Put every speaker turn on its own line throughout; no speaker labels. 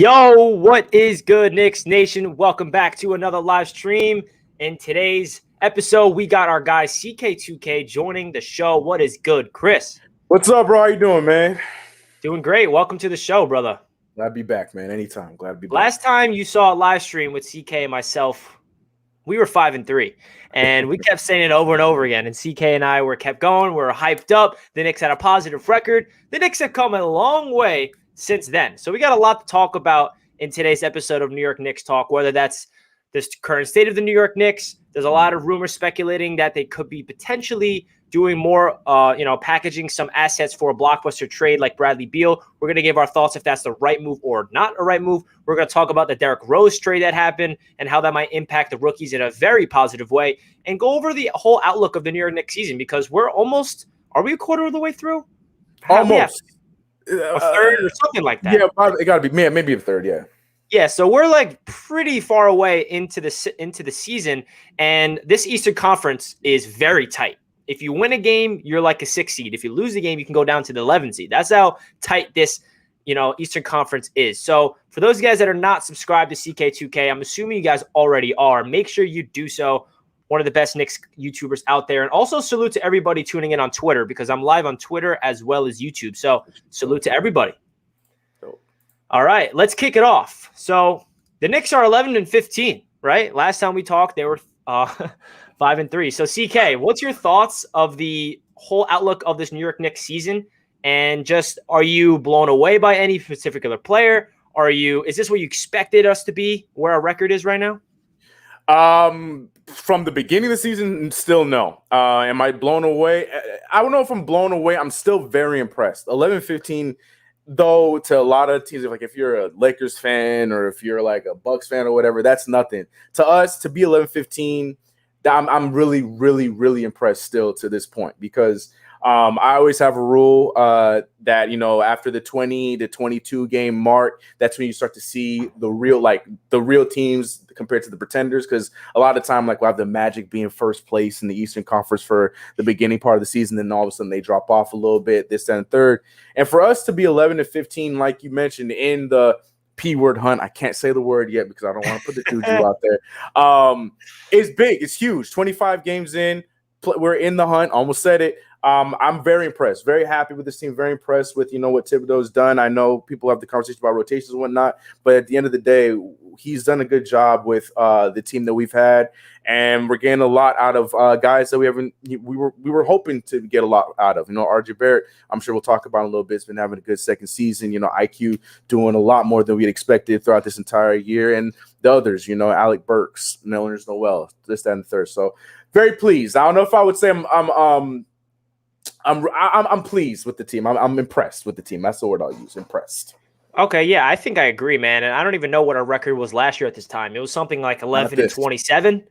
Yo, what is good, Knicks Nation? Welcome back to another live stream. In today's episode, we got our guy CK2K joining the show. What is good, Chris?
What's up, bro? How you doing, man?
Doing great. Welcome to the show, brother.
Glad to be back, man. Anytime. Glad to be back.
Last time you saw a live stream with CK and myself, we were 5-3, and we kept saying it over and over again. And CK and I kept going. We were hyped up. The Knicks had a positive record. The Knicks have come a long way since then. So we got a lot to talk about in today's episode of New York Knicks Talk, whether that's this current state of the New York Knicks. There's a lot of rumors speculating that they could be potentially doing more, packaging some assets for a blockbuster trade like Bradley Beal. We're going to give our thoughts if that's the right move or not a right move. We're going to talk about the Derrick Rose trade that happened and how that might impact the rookies in a very positive way, and go over the whole outlook of the New York Knicks season, because are we a quarter of the way through?
Almost.
A third or something like that.
Yeah, it got to be, maybe a third, yeah.
Yeah, so we're like pretty far away into the season, and this Eastern Conference is very tight. If you win a game, you're like a 6 seed. If you lose the game, you can go down to the 11 seed. That's how tight this, Eastern Conference is. So for those guys that are not subscribed to CK2K, I'm assuming you guys already are. Make sure you do so. One of the best Knicks YouTubers out there. And also salute to everybody tuning in on Twitter, because I'm live on Twitter as well as YouTube. So salute to everybody. All right, let's kick it off. So the Knicks are 11-15, right? Last time we talked, they were 5-3. So CK, what's your thoughts of the whole outlook of this New York Knicks season? And just, are you blown away by any particular player? Is this what you expected us to be, where our record is right now?
From the beginning of the season, still no. Am I blown away? I don't know if I'm blown away. I'm still very impressed. 11-15, though, to a lot of teams, like if you're a Lakers fan or if you're like a Bucks fan or whatever, that's nothing. To us, to be 11-15, I'm really, really, really impressed still to this point, because I always have a rule that, after the 20 to 22 game mark, that's when you start to see the real teams compared to the pretenders. Because a lot of the time, like, we'll have the Magic being first place in the Eastern Conference for the beginning part of the season, then all of a sudden they drop off a little bit, this, that, and third. And for us to be 11-15, like you mentioned, in the P-word hunt, I can't say the word yet because I don't want to put the juju out there. It's big. It's huge. 25 games in. We're in the hunt. Almost said it. I'm very impressed, very happy with this team, very impressed with, what Thibodeau's done. I know people have the conversation about rotations and whatnot, but at the end of the day, he's done a good job with the team that we've had, and we're getting a lot out of guys that we were hoping to get a lot out of. RJ Barrett, I'm sure we'll talk about in a little bit. He's been having a good second season. IQ doing a lot more than we had expected throughout this entire year, and the others, Alec Burks, Milner's Noel, this, that, and the third. So very pleased. I don't know if I would say I'm pleased with the team. I'm impressed with the team. That's the word I'll use. Impressed.
Okay, yeah, I think I agree, man. And I don't even know what our record was last year at this time. It was something like 11-27,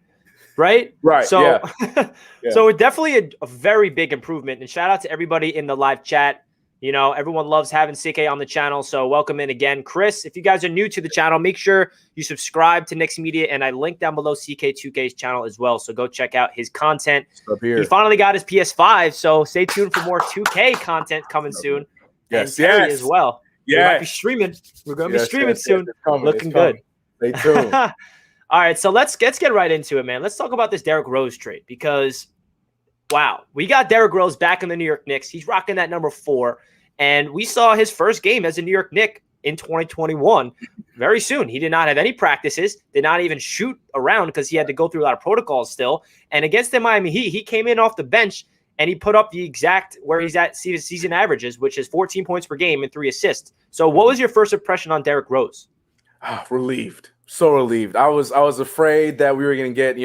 right?
Right.
So,
yeah.
So it's definitely a very big improvement. And shout out to everybody in the live chat. Everyone loves having CK on the channel, so welcome in again. Chris, if you guys are new to the channel, make sure you subscribe to Knicks Media, and I link down below CK2K's channel as well, so go check out his content. He finally got his PS5, so stay tuned for more 2K content coming soon.
Yes,
and Terry as well.
Yeah,
we're going to be streaming soon. Looking good.
Stay tuned.
All right, so let's get right into it, man. Let's talk about this Derrick Rose trade, because wow, we got Derrick Rose back in the New York Knicks. He's rocking that number 4. And we saw his first game as a New York Knick in 2021 very soon. He did not have any practices, did not even shoot around because he had to go through a lot of protocols still. And against the Miami Heat, he came in off the bench and he put up the exact where he's at season averages, which is 14 points per game and 3 assists. So what was your first impression on Derrick Rose?
Relieved. So relieved. I was afraid that we were going to get,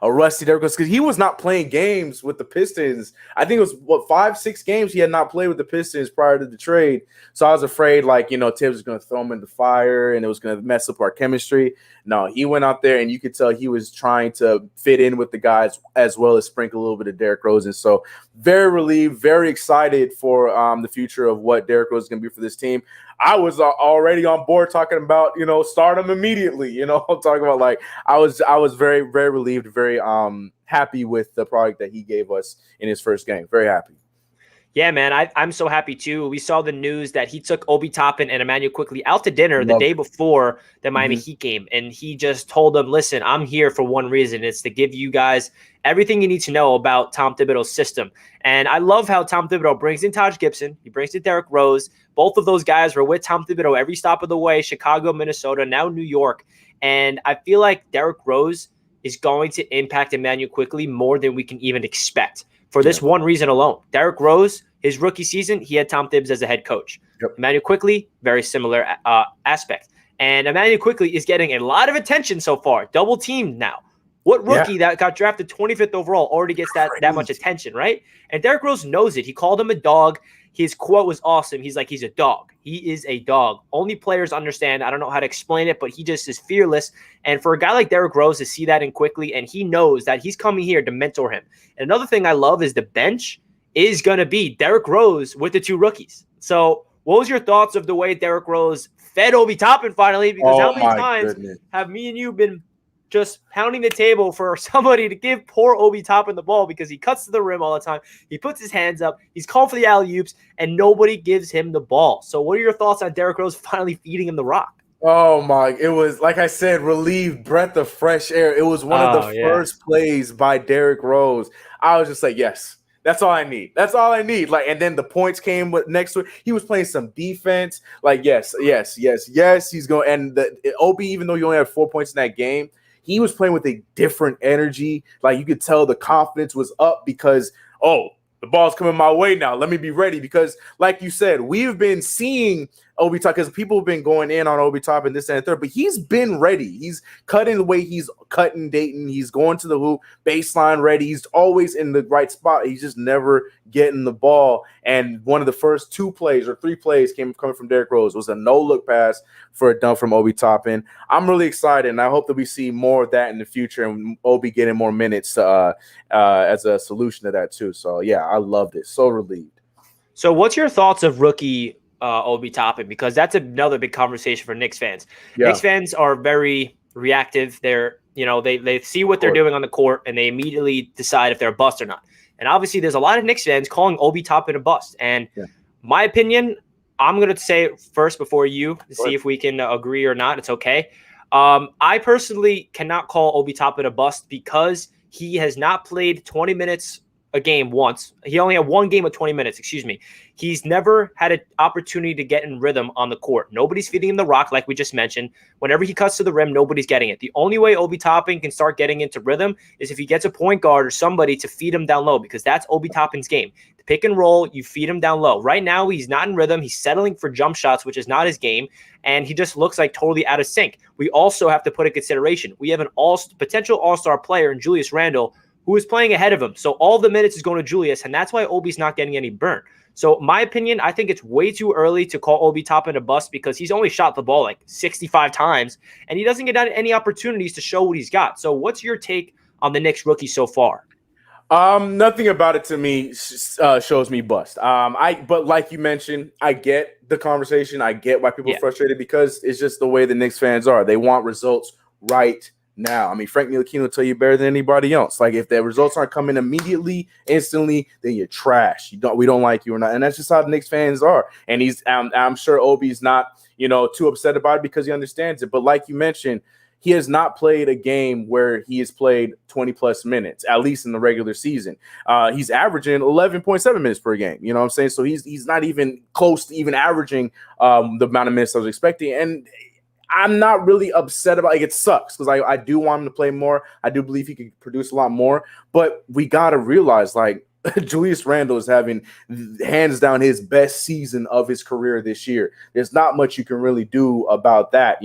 a rusty Derrick Rose, because he was not playing games with the Pistons. I think it was 5-6 games he had not played with the Pistons prior to the trade. So I was afraid, Tibbs was going to throw him in the fire and it was going to mess up our chemistry. No, he went out there and you could tell he was trying to fit in with the guys as well as sprinkle a little bit of Derrick Rose. And so very relieved, very excited for the future of what Derrick Rose is going to be for this team. I was already on board talking about, start him immediately, I'm talking about I was very, very relieved, very happy with the product that he gave us in his first game. Very happy.
Yeah, man, I'm so happy too. We saw the news that he took Obi Toppin and Emmanuel Quickly out to dinner the
Love
day before the
it.
Miami Heat game, and he just told them, "Listen, I'm here for one reason. It's to give you guys everything you need to know about Tom Thibodeau's system." And I love how Tom Thibodeau brings in Taj Gibson. He brings in Derrick Rose. Both of those guys were with Tom Thibodeau every stop of the way: Chicago, Minnesota, now New York. And I feel like Derrick Rose is going to impact Emmanuel Quickly more than we can even expect for this one reason alone. Derrick Rose, his rookie season, he had Tom Thibodeau as a head coach.
Yep.
Emmanuel Quickly, very similar aspect. And Emmanuel Quickly is getting a lot of attention so far, double teamed now. What rookie that got drafted 25th overall already gets that much attention, right? And Derrick Rose knows it. He called him a dog. His quote was awesome. He's like, he's a dog. He is a dog. Only players understand. I don't know how to explain it, but he just is fearless. And for a guy like Derrick Rose to see that in Quickly, and he knows that he's coming here to mentor him. And another thing I love is the bench is going to be Derrick Rose with the two rookies. So what was your thoughts of the way Derrick Rose fed Obi Toppin finally? Because how many times have me and you been just pounding the table for somebody to give poor Obi Toppin the ball because he cuts to the rim all the time. He puts his hands up. He's calling for the alley-oops, and nobody gives him the ball. So what are your thoughts on Derrick Rose finally feeding him the rock?
Oh, my. It was, like I said, relieved breath of fresh air. It was one of the first plays by Derrick Rose. I was just like, yes. That's all I need. That's all I need. Like, and then the points came next to it. He was playing some defense. Like, yes. He's going. And Obi, even though he only had 4 points in that game, he was playing with a different energy. Like, you could tell the confidence was up because, the ball's coming my way now. Let me be ready. Because, like you said, we've been seeing Obi Toppin, because people have been going in on Obi Toppin this and third, but he's been ready. He's cutting the way he's cutting Dayton. He's going to the hoop, baseline ready. He's always in the right spot. He's just never getting the ball. And one of the first 2 plays or 3 plays coming from Derrick Rose was a no-look pass for a dunk from Obi Toppin. I'm really excited, and I hope that we see more of that in the future and Obi getting more minutes as a solution to that too. So, yeah, I loved it. So relieved.
So what's your thoughts of rookie Obi Toppin? Because that's another big conversation for Knicks fans. Yeah. Knicks fans are very reactive. They're, they see what they're doing on the court and they immediately decide if they're a bust or not. And obviously there's a lot of Knicks fans calling Obi Toppin a bust. And my opinion, I'm going to say it first before you to see if we can agree or not. It's okay. I personally cannot call Obi Toppin a bust because he has not played 20 minutes a game once. He only had one game of 20 minutes, excuse me. He's never had an opportunity to get in rhythm on the court. Nobody's feeding him the rock, like we just mentioned. Whenever he cuts to the rim, nobody's getting it. The only way Obi Toppin can start getting into rhythm is if he gets a point guard or somebody to feed him down low, because that's Obi Toppin's game. The pick and roll, you feed him down low. Right now, he's not in rhythm. He's settling for jump shots, which is not his game, and he just looks like totally out of sync. We also have to put in consideration, we have an potential all-star player in Julius Randle, who is playing ahead of him. So all the minutes is going to Julius, and that's why Obi's not getting any burn. So my opinion, I think it's way too early to call Obi Toppin a bust because he's only shot the ball like 65 times, and he doesn't get any opportunities to show what he's got. So what's your take on the Knicks rookie so far?
Nothing about it to me shows me bust. But like you mentioned, I get the conversation. I get why people are frustrated because it's just the way the Knicks fans are. They want results right now. I mean, Frank Ntilikina will tell you better than anybody else. Like, if the results aren't coming immediately, instantly, then you're trash. We don't like you or not. And that's just how the Knicks fans are. And I'm sure Obi's not, too upset about it because he understands it. But like you mentioned, he has not played a game where he has played 20-plus minutes, at least in the regular season. He's averaging 11.7 minutes per game. You know what I'm saying? So he's not even close to even averaging the amount of minutes I was expecting. And I'm not really upset about it. It sucks because I do want him to play more. I do believe he could produce a lot more. But we got to realize, like, Julius Randle is having hands down his best season of his career this year. There's not much you can really do about that,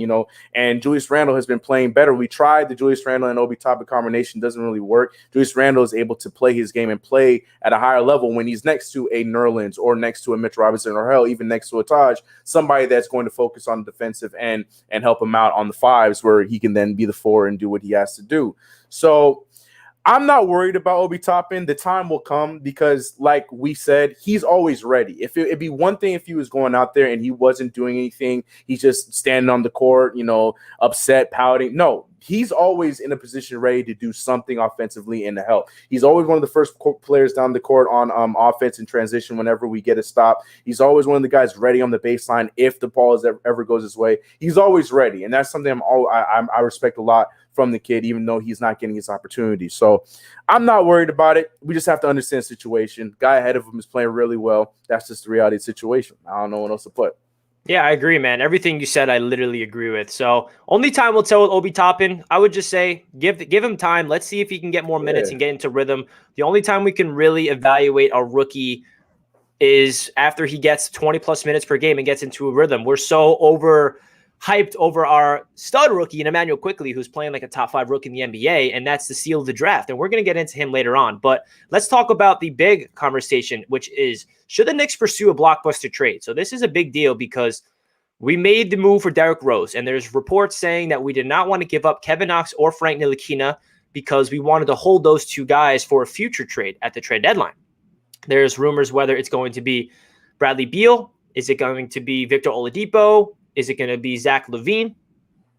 and Julius Randle has been playing better. We tried the Julius Randle and Obi Toppin combination. Doesn't really work. Julius Randle is able to play his game and play at a higher level when he's next to a Nerlens or next to a Mitchell Robinson or hell, even next to a Taj, somebody that's going to focus on the defensive end and help him out on the fives where he can then be the 4 and do what he has to do. So I'm not worried about Obi Toppin. The time will come because, like we said, he's always ready. It'd be one thing if he was going out there and he wasn't doing anything. He's just standing on the court, upset, pouting. No, he's always in a position ready to do something offensively and to help. He's always one of the first players down the court on offense and transition whenever we get a stop. He's always one of the guys ready on the baseline if the ball ever goes his way. He's always ready, and that's something I respect a lot from the kid, even though he's not getting his opportunity. So I'm not worried about it. We just have to understand the situation. Guy ahead of him is playing really well. That's just the reality of the situation. I don't know what else to put.
Yeah, I agree, man. Everything you said, I literally agree with. So only time will tell with Obi Toppin. I would just say give him time. Let's see if he can get more minutes and get into rhythm. The only time we can really evaluate a rookie is after he gets 20-plus minutes per game and gets into a rhythm. We're so hyped over our stud rookie in Emmanuel Quickly, who's playing like a top 5 rookie in the NBA, and that's the seal of the draft. And we're going to get into him later on. But let's talk about the big conversation, which is, should the Knicks pursue a blockbuster trade? So this is a big deal because we made the move for Derrick Rose, and there's reports saying that we did not want to give up Kevin Knox or Frank Ntilikina because we wanted to hold those two guys for a future trade at the trade deadline. There's rumors whether it's going to be Bradley Beal. Is it going to be Victor Oladipo? Is it going to be Zach LaVine?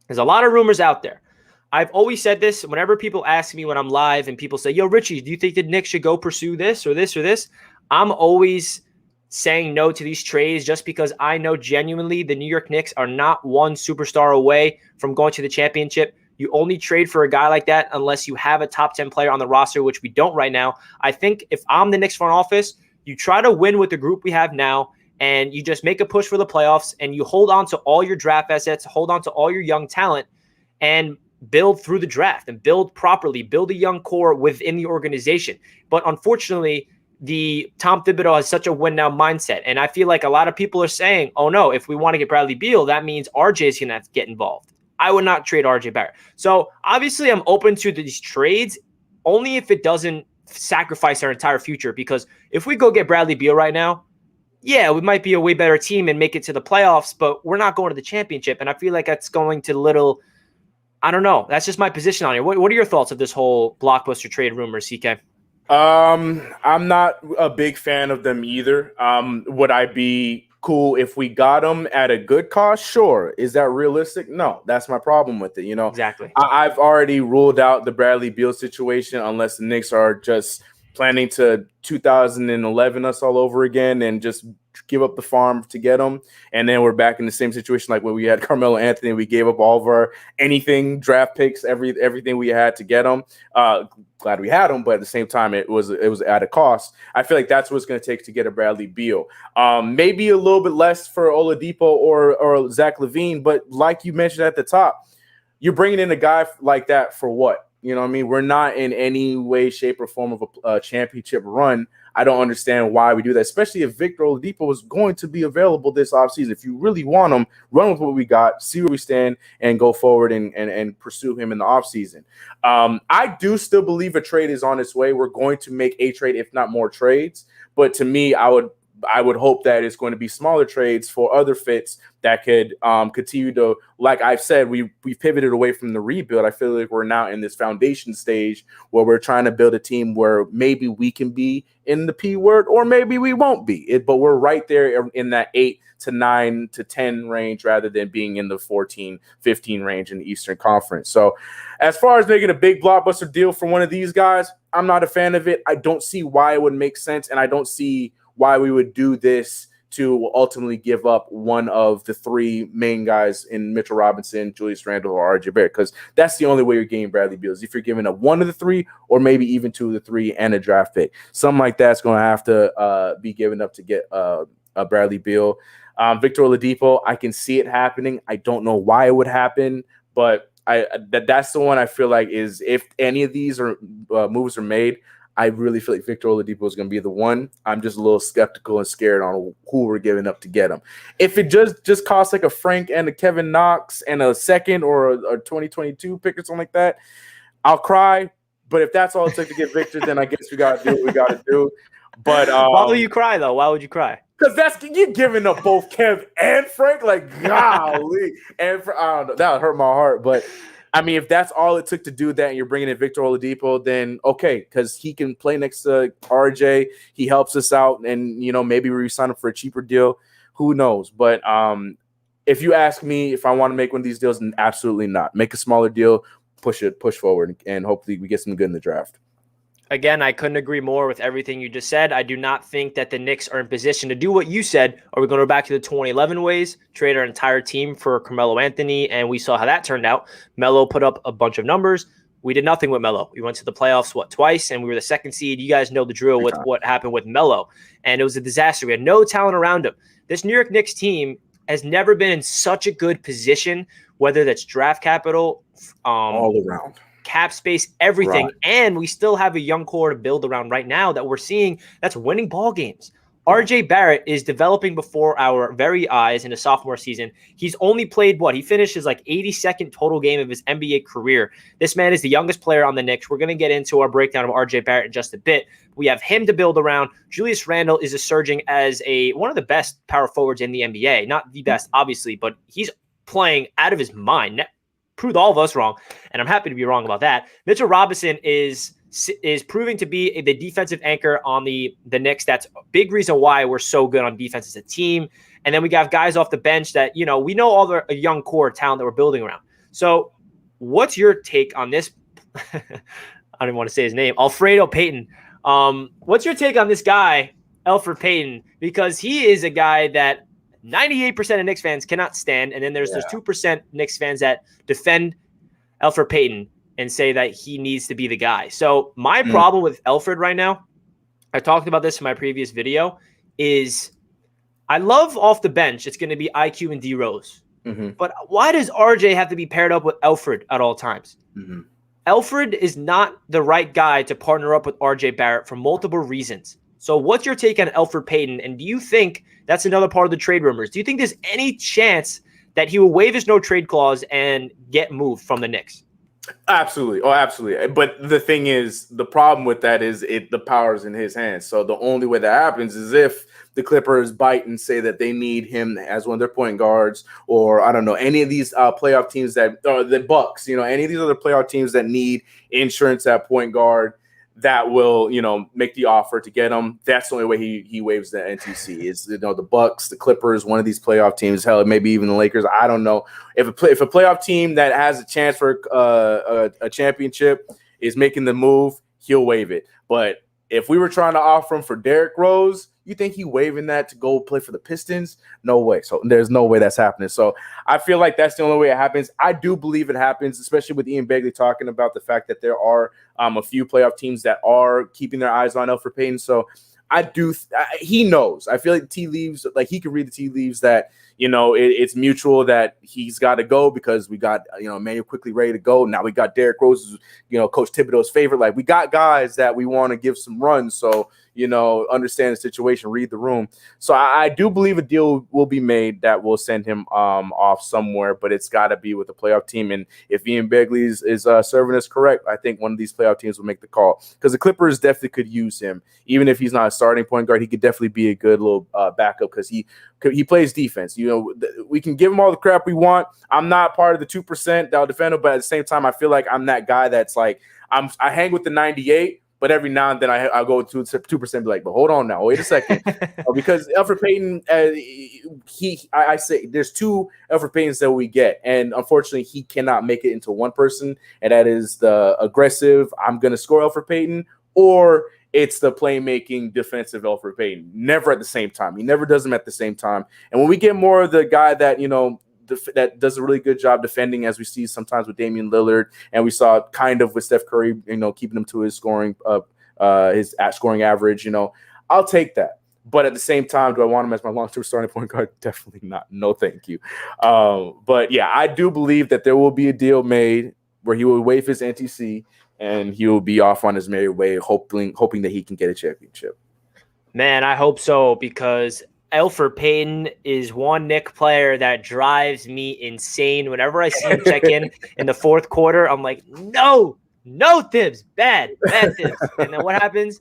There's a lot of rumors out there. I've always said this whenever people ask me when I'm live and people say, yo, Richie, do you think the Knicks should go pursue this or this or this? I'm always saying no to these trades just because I know genuinely the New York Knicks are not one superstar away from going to the championship. You only trade for a guy like that unless you have a top 10 player on the roster, which we don't right now. I think if I'm the Knicks front office, you try to win with the group we have now, and you just make a push for the playoffs, and you hold on to all your draft assets, hold on to all your young talent, and build through the draft and build properly, build a young core within the organization. But unfortunately, the Tom Thibodeau has such a win now mindset. And I feel like a lot of people are saying, oh no, if we want to get Bradley Beal, that means RJ is going to have to get involved. I would not trade RJ Barrett. So obviously I'm open to these trades only if it doesn't sacrifice our entire future. Because if we go get Bradley Beal right now, yeah, we might be a way better team and make it to the playoffs, but we're not going to the championship. And I feel like that's going to I don't know. That's just my position on it. What are your thoughts of this whole blockbuster trade rumor, CK?
I'm not a big fan of them either. Would I be cool if we got them at a good cost? Sure. Is that realistic? No, that's my problem with it.
Exactly.
I've already ruled out the Bradley Beal situation unless the Knicks are just planning to 2011 us all over again and just give up the farm to get them. And then we're back in the same situation like when we had Carmelo Anthony. We gave up all of our anything, draft picks, everything we had to get them. Glad we had them, but at the same time, it was at a cost. I feel like that's what it's going to take to get a Bradley Beal. Maybe a little bit less for Oladipo or Zach LaVine, but like you mentioned at the top, you're bringing in a guy like that for what? You know what I mean? We're not in any way, shape, or form of a championship run. I don't understand why we do that, especially if Victor Oladipo is going to be available this offseason. If you really want him, run with what we got, see where we stand, and go forward and pursue him in the offseason. I do still believe a trade is on its way. We're going to make a trade, if not more trades. But to me, I would hope that it's going to be smaller trades for other fits that could continue to, like I've said, we've pivoted away from the rebuild. I feel like we're now in this foundation stage where we're trying to build a team where maybe we can be in the P word or maybe we won't be. But we're right there in that 8 to 9 to 10 range rather than being in the 14, 15 range in the Eastern Conference. So as far as making a big blockbuster deal for one of these guys, I'm not a fan of it. I don't see why it would make sense, and I don't see why we would do this to ultimately give up one of the 3 main guys in Mitchell Robinson, Julius Randle, or RJ Barrett, because that's the only way you're getting Bradley Beal is if you're giving up one of the 3 or maybe even 2 of the 3 and a draft pick. Something like that's going to have to be given up to get a Bradley Beal. Victor Oladipo, I can see it happening. I don't know why it would happen, but that's the one I feel like is if any of these moves are made, I really feel like Victor Oladipo is going to be the one. I'm just a little skeptical and scared on who we're giving up to get him. If it just costs like a Frank and a Kevin Knox and a second or a 2022 pick or something like that, I'll cry. But if that's all it took to get Victor, then I guess we got to do what we got to do. But
why would you cry, though? Why would you cry?
Because you're giving up both Kev and Frank. Like, golly. And I don't know. That would hurt my heart. But I mean, if that's all it took to do that and you're bringing in Victor Oladipo, then okay, because he can play next to RJ. He helps us out, and, maybe we sign him for a cheaper deal. Who knows? But if you ask me if I want to make one of these deals, absolutely not. Make a smaller deal. push forward, and hopefully we get some good in the draft.
Again, I couldn't agree more with everything you just said. I do not think that the Knicks are in position to do what you said. Are we going to go back to the 2011 ways, trade our entire team for Carmelo Anthony? And we saw how that turned out. Melo put up a bunch of numbers. We did nothing with Melo. We went to the playoffs, twice, and we were the second seed. You guys know the drill with what happened with Melo. And it was a disaster. We had no talent around him. This New York Knicks team has never been in such a good position, whether that's draft capital,
all around,
cap space, everything. Right. And we still have a young core to build around right now that we're seeing that's winning ball games. RJ Barrett is developing before our very eyes in a sophomore season. He's only played He finished his 82nd total game of his NBA career. This man is the youngest player on the Knicks. We're going to get into our breakdown of RJ Barrett in just a bit. We have him to build around. Julius Randle is surging as one of the best power forwards in the NBA. Not the best, obviously, but he's playing out of his mind. Proved all of us wrong, and I'm happy to be wrong about that. Mitchell Robinson is proving to be the defensive anchor on the Knicks. That's a big reason why we're so good on defense as a team. And then we got guys off the bench that, we know all the young core talent that we're building around. So what's your take on this? I don't even want to say his name, Elfrid Payton. What's your take on this guy, Elfrid Payton? Because he is a guy that 98% of Knicks fans cannot stand. And then there's 2% Knicks fans that defend Elfrid Payton and say that he needs to be the guy. So my problem with Elfrid right now, I talked about this in my previous video, is I love off the bench. It's going to be IQ and D Rose. Mm-hmm. But why does RJ have to be paired up with Elfrid at all times? Mm-hmm. Elfrid is not the right guy to partner up with RJ Barrett for multiple reasons. So what's your take on Elfrid Payton? And do you think that's another part of the trade rumors? Do you think there's any chance that he will waive his no-trade clause and get moved from the Knicks?
Absolutely. Oh, absolutely. But the thing is, the problem with that is the power's in his hands. So the only way that happens is if the Clippers bite and say that they need him as one of their point guards, or I don't know, any of these playoff teams the Bucks, any of these other playoff teams that need insurance at point guard, that will, make the offer to get him. That's the only way he waives the NTC is, the Bucks, the Clippers, one of these playoff teams, hell, maybe even the Lakers. I don't know. If a playoff team that has a chance for a championship is making the move, he'll waive it. But if we were trying to offer him for Derrick Rose, you think he waiving that to go play for the Pistons? No way. So there's no way that's happening. So I feel like that's the only way it happens. I do believe it happens, especially with Ian Begley talking about the fact that there are a few playoff teams that are keeping their eyes on Elfrid Payton. So he knows. I feel like tea leaves, like he can read the tea leaves that, it's mutual that he's got to go because we got, Emmanuel Quickly ready to go. Now we got Derrick Rose, Coach Thibodeau's favorite. Like we got guys that we want to give some runs. So, understand the situation, read the room. So I do believe a deal will be made that will send him off somewhere, but it's got to be with a playoff team. And if Ian Begley is serving us correct, I think one of these playoff teams will make the call because the Clippers definitely could use him. Even if he's not a starting point guard, he could definitely be a good little backup because he plays defense. We can give him all the crap we want. I'm not part of the 2% that'll defend him, but at the same time, I feel like I'm that guy that's like I hang with the 98. But every now and then I'll go to 2% be like, but hold on now, wait a second. Because Elfrid Payton, I say there's two Elfrid Paytons that we get. And unfortunately, he cannot make it into one person. And that is the aggressive, I'm going to score Elfrid Payton, or it's the playmaking defensive Elfrid Payton. Never at the same time. He never does them at the same time. And when we get more of the guy that, that does a really good job defending, as we see sometimes with Damian Lillard, and we saw kind of with Steph Curry, keeping him to his scoring average. I'll take that. But at the same time, do I want him as my long-term starting point guard? Definitely not. No, thank you. But yeah, I do believe that there will be a deal made where he will waive his NTC and he will be off on his merry way, hoping that he can get a championship.
Man, I hope so, because Elfrid Payton is one Knick player that drives me insane. Whenever I see him check in the fourth quarter, I'm like, no Thibs, bad Thibs. And then what happens?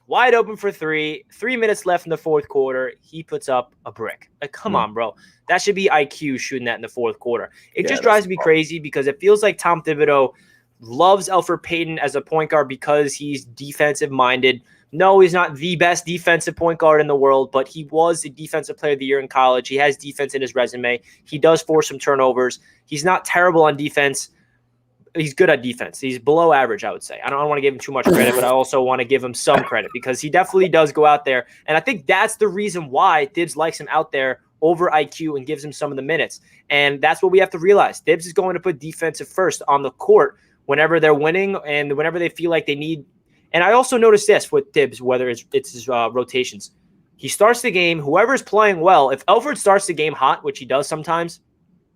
Wide open for 3 minutes left in the fourth quarter. He puts up a brick. Like, come on, bro. That should be IQ shooting that in the fourth quarter. It just drives me crazy because it feels like Tom Thibodeau loves Elfrid Payton as a point guard because he's defensive minded. No, he's not the best defensive point guard in the world, but he was the defensive player of the year in college. He has defense in his resume. He does force some turnovers. He's not terrible on defense. he's good at defense. He's below average, I would say. I don't want to give him too much credit, but I also want to give him some credit because he definitely does go out there. And I think that's the reason why Thibs likes him out there over IQ and gives him some of the minutes. And that's what we have to realize. Thibs is going to put defensive first on the court whenever they're winning and whenever they feel like they need. And I also noticed this with Thibs, whether it's his rotations. He starts the game, whoever's playing well, if Elfrid starts the game hot, which he does sometimes,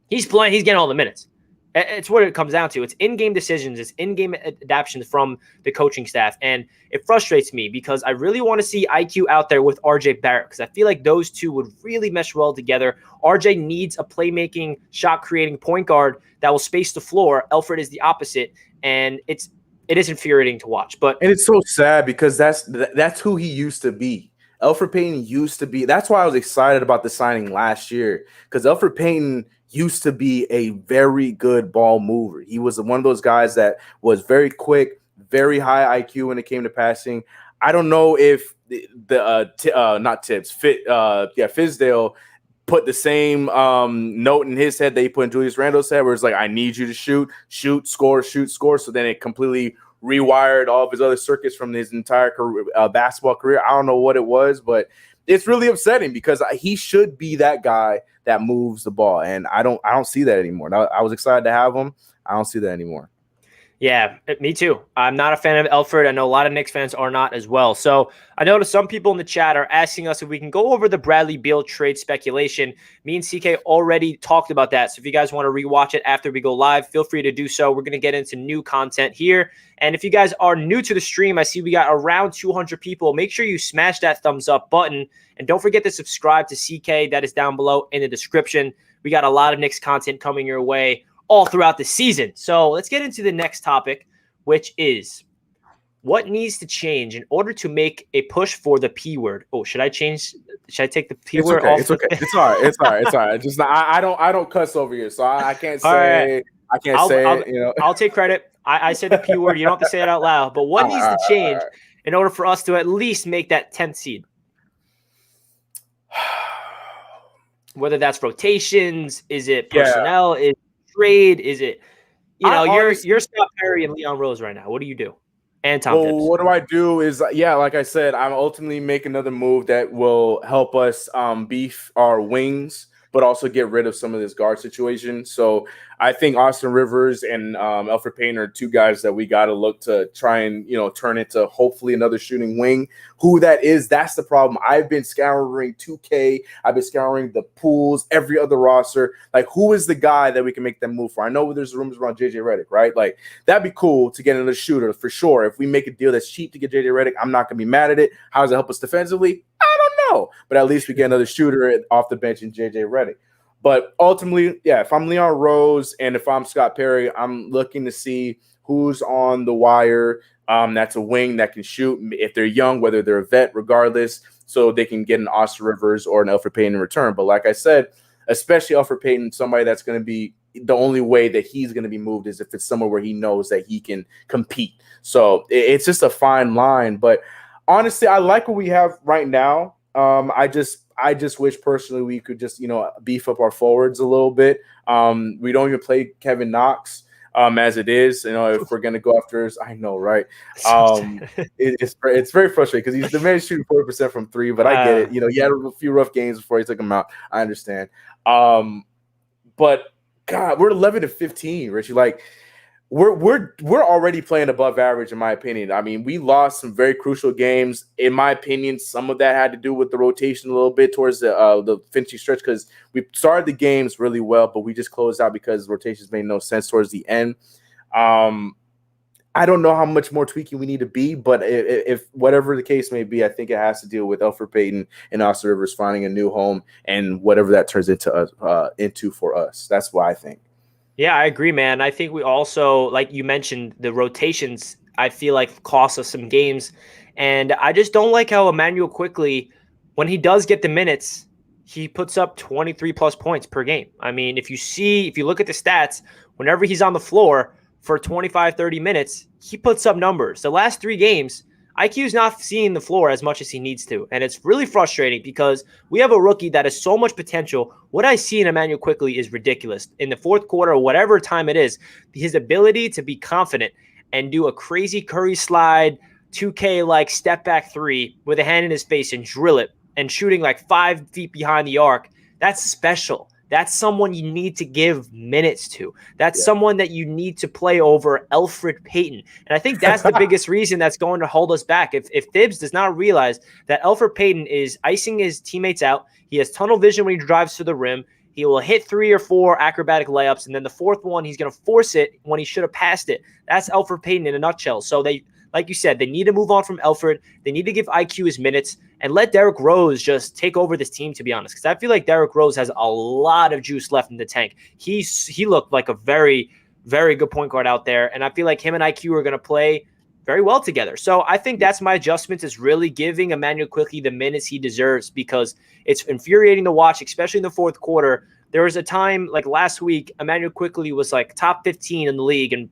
he's getting all the minutes. It's what it comes down to. It's in-game decisions. It's in-game adaptations from the coaching staff. And it frustrates me because I really want to see IQ out there with RJ Barrett because I feel like those two would really mesh well together. RJ needs a playmaking, shot-creating point guard that will space the floor. Elfrid is the opposite, and it is infuriating to watch. And
it's so sad because that's who he used to be. Elfrid Payton used to be. That's why I was excited about the signing last year because Elfrid Payton used to be a very good ball mover. He was one of those guys that was very quick, very high IQ when it came to passing. I don't know if Fizdale put the same note in his head that he put in Julius Randle's head, where it's like, I need you to shoot, score. So then it completely rewired all of his other circuits from his entire career, basketball career. I don't know what it was, but it's really upsetting because he should be that guy that moves the ball, and I don't see that anymore. Now, I was excited to have him. I don't see that anymore.
Yeah, me too. I'm not a fan of Elfrid. I know a lot of Knicks fans are not as well. So I noticed some people in the chat are asking us if we can go over the Bradley Beal trade speculation. Me and CK already talked about that. So if you guys want to rewatch it after we go live, feel free to do so. We're going to get into new content here. And if you guys are new to the stream, I see we got around 200 people. Make sure you smash that thumbs up button. And don't forget to subscribe to CK. That is down below in the description. We got a lot of Knicks content coming your way all throughout the season. So let's get into the next topic, which is what needs to change in order to make a push for the P word. Oh, should I take the P word off?
It's okay. It's all right. Just I don't cuss over here, so I can't say it. You know,
I'll take credit. I said the P word. You don't have to say it out loud. But what needs to change in order for us to at least make that 10th seed? Whether that's rotations, is it personnel, is it trade, is it you're Scott Perry and Leon Rose right now. What do you do? And Tom Thibs.
What do I do is like I said, I'm ultimately make another move that will help us beef our wings, but also get rid of some of this guard situation. So I think Austin Rivers and Elfrid Payton are two guys that we got to look to try and, turn into hopefully another shooting wing. Who that is, that's the problem. I've been scouring 2K. I've been scouring the pools, every other roster. Like, who is the guy that we can make that move for? I know there's rumors around JJ Redick, right? Like, that'd be cool to get another shooter for sure. If we make a deal that's cheap to get JJ Redick, I'm not going to be mad at it. How does it help us defensively? I don't know. But at least we get another shooter off the bench in JJ Redick. But ultimately, if I'm Leon Rose and if I'm Scott Perry, I'm looking to see who's on the wire. That's a wing that can shoot if they're young, whether they're a vet, regardless, so they can get an Austin Rivers or an Elfrid Payton in return. But like I said, especially Elfrid Payton, somebody that's going to be the only way that he's going to be moved is if it's somewhere where he knows that he can compete. So it's just a fine line. But honestly, I like what we have right now. I just wish personally we could just, beef up our forwards a little bit. We don't even play Kevin Knox as it is. If we're going to go after us, I know, right? It's very frustrating because he's the man shooting 40% from three, but I get it. He had a few rough games before he took him out. I understand. But God, we're 11-15, Richie. Like, we're already playing above average, in my opinion. I mean, we lost some very crucial games. In my opinion, some of that had to do with the rotation a little bit towards the finishing stretch because we started the games really well, but we just closed out because rotations made no sense towards the end. I don't know how much more tweaking we need to be, but if whatever the case may be, I think it has to deal with Elfrid Payton and Austin Rivers finding a new home and whatever that turns into for us. That's what I think.
Yeah, I agree, man. I think we also, like you mentioned, the rotations, I feel like cost us some games. And I just don't like how Emmanuel Quickly, when he does get the minutes, he puts up 23 plus points per game. I mean, if you look at the stats, whenever he's on the floor for 25, 30 minutes, he puts up numbers. The last 3 games, IQ's not seeing the floor as much as he needs to. And it's really frustrating because we have a rookie that has so much potential. What I see in Emmanuel Quickly is ridiculous. In the fourth quarter or whatever time it is, his ability to be confident and do a crazy Curry slide, 2K-like step-back three with a hand in his face and drill it and shooting like 5 feet behind the arc, that's special. That's someone you need to give minutes to. That's someone that you need to play over Elfrid Payton. And I think that's the biggest reason that's going to hold us back. If Thibs does not realize that Elfrid Payton is icing his teammates out, he has tunnel vision when he drives to the rim, he will hit 3 or 4 acrobatic layups, and then the fourth one, he's going to force it when he should have passed it. That's Elfrid Payton in a nutshell. So they, like you said, they need to move on from Elfrid. They need to give IQ his minutes and let Derrick Rose just take over this team, to be honest. Because I feel like Derrick Rose has a lot of juice left in the tank. He looked like a very, very good point guard out there. And I feel like him and IQ are going to play very well together. So I think that's my adjustment, is really giving Emmanuel Quickly the minutes he deserves, because it's infuriating to watch, especially in the fourth quarter. There was a time like last week, Emmanuel Quickly was like top 15 in the league in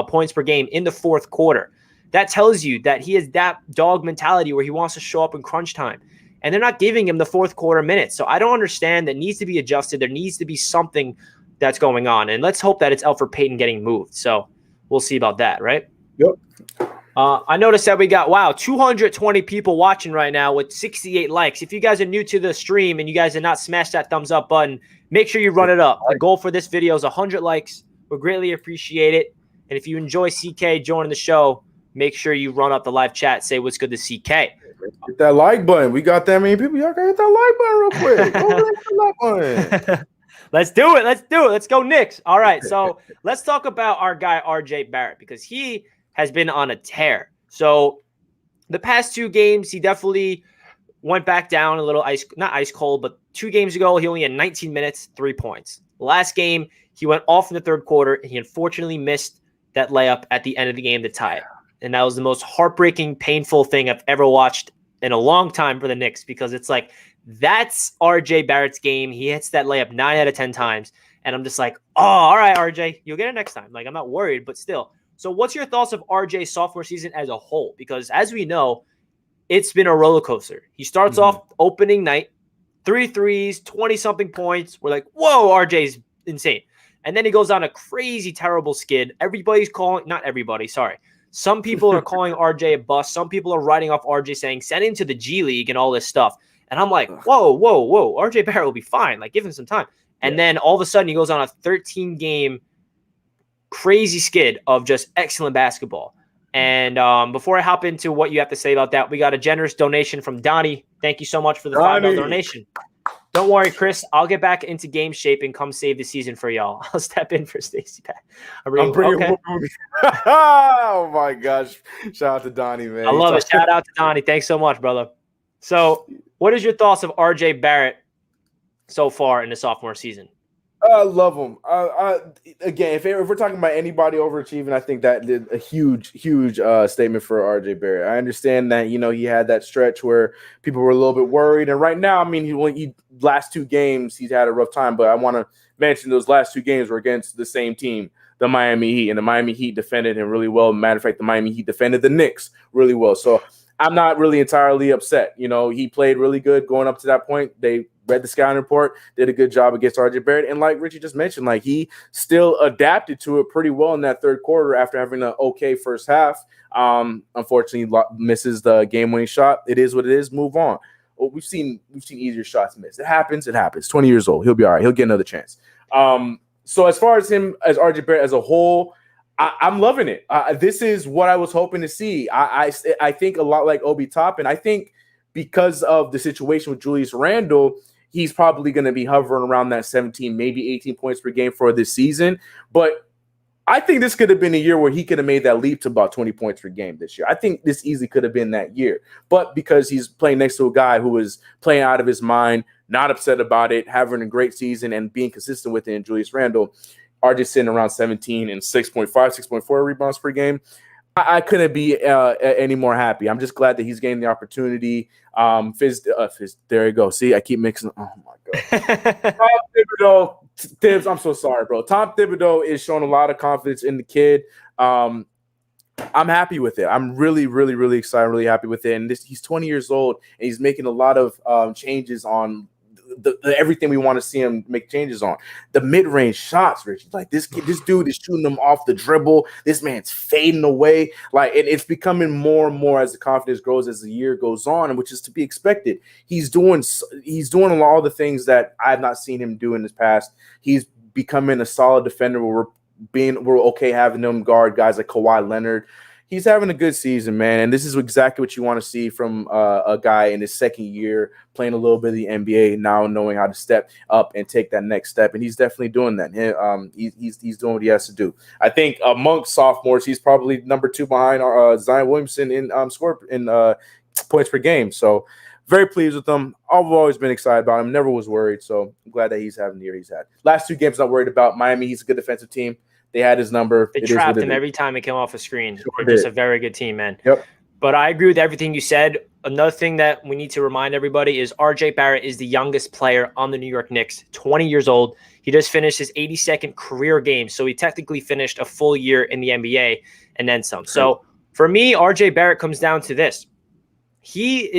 points per game in the fourth quarter. That tells you that he has that dog mentality where he wants to show up in crunch time. And they're not giving him the fourth quarter minutes. So I don't understand. That needs to be adjusted. There needs to be something that's going on. And let's hope that it's Elfrid Payton getting moved. So we'll see about that, right?
Yep.
I noticed that we got, 220 people watching right now with 68 likes. If you guys are new to the stream and you guys have not smashed that thumbs up button, make sure you run it up. The goal for this video is 100 likes. We greatly appreciate it. And if you enjoy CK joining the show, make sure you run up the live chat. Say what's good to CK.
Hit that like button. We got that many people. Y'all can hit that like button real quick. Go hit the like button.
Let's do it. Let's go Knicks. All right, so let's talk about our guy RJ Barrett, because he has been on a tear. So the past 2 games, he definitely went back down a little, not ice cold, but 2 games ago, he only had 19 minutes, 3 points. Last game, he went off in the third quarter, and he unfortunately missed that layup at the end of the game to tie it. And that was the most heartbreaking, painful thing I've ever watched in a long time for the Knicks, because it's like, that's RJ Barrett's game. He hits that layup 9 out of 10 times. And I'm just like, oh, all right, RJ, you'll get it next time. Like, I'm not worried, but still. So what's your thoughts of RJ's sophomore season as a whole? Because as we know, it's been a roller coaster. He starts off opening night, 3 threes, 20-something points. We're like, whoa, RJ's insane. And then he goes on a crazy, terrible skid. Everybody's calling – not everybody, sorry. Some people are calling RJ a bust. Some people are writing off RJ saying, send him to the G League and all this stuff. And I'm like, whoa. RJ Barrett will be fine. Like, give him some time. And then all of a sudden he goes on a 13-game crazy skid of just excellent basketball. And before I hop into what you have to say about that, we got a generous donation from Donnie. Thank you so much for the $5 donation. Don't worry, Chris. I'll get back into game shape and come save the season for y'all. I'll step in for Stacey.
Okay. Oh, my gosh. Shout out to Donnie, man.
I love it. Shout out to Donnie. Thanks so much, brother. So what is your thoughts of RJ Barrett so far in the sophomore season?
I love him. Again, if we're talking about anybody overachieving, I think that did a huge statement for RJ Barrett. I understand that, he had that stretch where people were a little bit worried. And right now, I mean, he last 2 games, he's had a rough time. But I want to mention those last 2 games were against the same team, the Miami Heat. And the Miami Heat defended him really well. Matter of fact, the Miami Heat defended the Knicks really well. So I'm not really entirely upset. He played really good going up to that point. They read the scouting report, did a good job against RJ Barrett. And like Richie just mentioned, like, he still adapted to it pretty well in that third quarter after having an okay first half. Unfortunately, misses the game-winning shot. It is what it is. Move on. Well, we've seen easier shots missed. It happens. 20 years old. He'll be all right. He'll get another chance. So as far as him, as RJ Barrett as a whole, I'm loving it. This is what I was hoping to see. I think a lot like Obi Toppin. I think because of the situation with Julius Randle, he's probably going to be hovering around that 17, maybe 18 points per game for this season. But I think this could have been a year where he could have made that leap to about 20 points per game this year. I think this easily could have been that year. But because he's playing next to a guy who is playing out of his mind, not upset about it, having a great season, and being consistent with it in Julius Randle, RJ sitting around 17 and 6.5, 6.4 rebounds per game. I couldn't be any more happy. I'm just glad that he's getting the opportunity. Fizz, there you go. See, I keep mixing. Oh my god. Tom Thibodeau, Tibbs. I'm so sorry, bro. Tom Thibodeau is showing a lot of confidence in the kid. I'm happy with it. I'm really, really, really excited, really happy with it. And he's 20 years old, and he's making a lot of changes on the everything we want to see him make changes on. The mid-range shots, Richie. Like this dude is shooting them off the dribble. This man's fading away. Like it's becoming more and more as the confidence grows as the year goes on, and which is to be expected. He's doing all the things that I have not seen him do in his past. He's becoming a solid defender where we're okay having him guard guys like Kawhi Leonard. He's having a good season, man, and this is exactly what you want to see from a guy in his second year playing a little bit of the NBA, now knowing how to step up and take that next step, and he's definitely doing that. He's doing what he has to do. I think amongst sophomores, he's probably number 2 behind Zion Williamson in points per game. So very pleased with him. I've always been excited about him. Never was worried, so I'm glad that he's having the year he's had. Last 2 games, not worried about. Miami, he's a good defensive team. They had his number.
They trapped him every time it came off a screen.
Sure
They're just a very good team, man.
Yep.
But I agree with everything you said. Another thing that we need to remind everybody is RJ Barrett is the youngest player on the New York Knicks, 20 years old. He just finished his 82nd career game, so he technically finished a full year in the NBA and then some. So for me, RJ Barrett comes down to this. He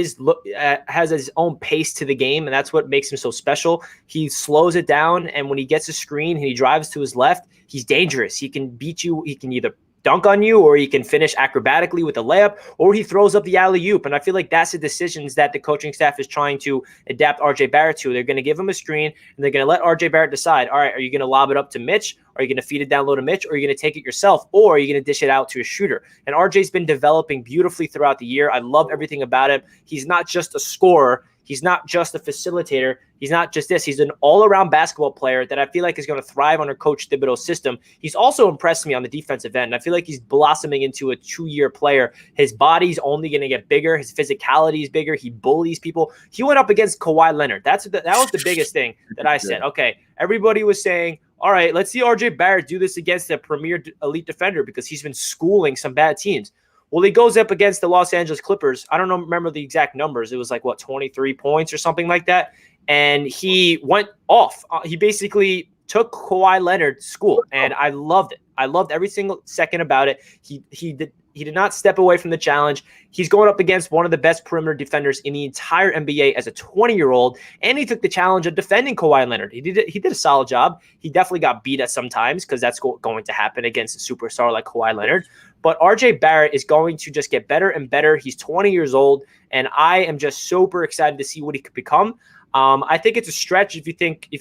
has his own pace to the game, and that's what makes him so special. He slows it down, and when he gets a screen and he drives to his left, he's dangerous. He can beat you. He can either dunk on you, or he can finish acrobatically with a layup, or he throws up the alley-oop. And I feel like that's the decisions that the coaching staff is trying to adapt RJ Barrett to. They're going to give him a screen, and they're going to let RJ Barrett decide, all right, are you going to lob it up to Mitch? Are you going to feed it down low to Mitch? Or are you going to take it yourself? Or are you going to dish it out to a shooter? And RJ's been developing beautifully throughout the year. I love everything about him. He's not just a scorer. He's not just a facilitator. He's not just this. He's an all-around basketball player that I feel like is going to thrive under Coach Thibodeau's system. He's also impressed me on the defensive end. I feel like he's blossoming into a 2-year player. His body's only going to get bigger. His physicality is bigger. He bullies people. He went up against Kawhi Leonard. That was the biggest thing that I said. Okay, everybody was saying, all right, let's see RJ Barrett do this against a premier elite defender because he's been schooling some bad teams. Well, he goes up against the Los Angeles Clippers. I don't remember the exact numbers. It was like, 23 points or something like that. And he went off. He basically took Kawhi Leonard's school, and I loved it. I loved every single second about it. He did not step away from the challenge. He's going up against one of the best perimeter defenders in the entire NBA as a 20-year-old, and he took the challenge of defending Kawhi Leonard. He did a solid job. He definitely got beat at some times because that's going to happen against a superstar like Kawhi Leonard. But RJ Barrett is going to just get better and better. He's 20 years old, and I am just super excited to see what he could become. I think it's a stretch if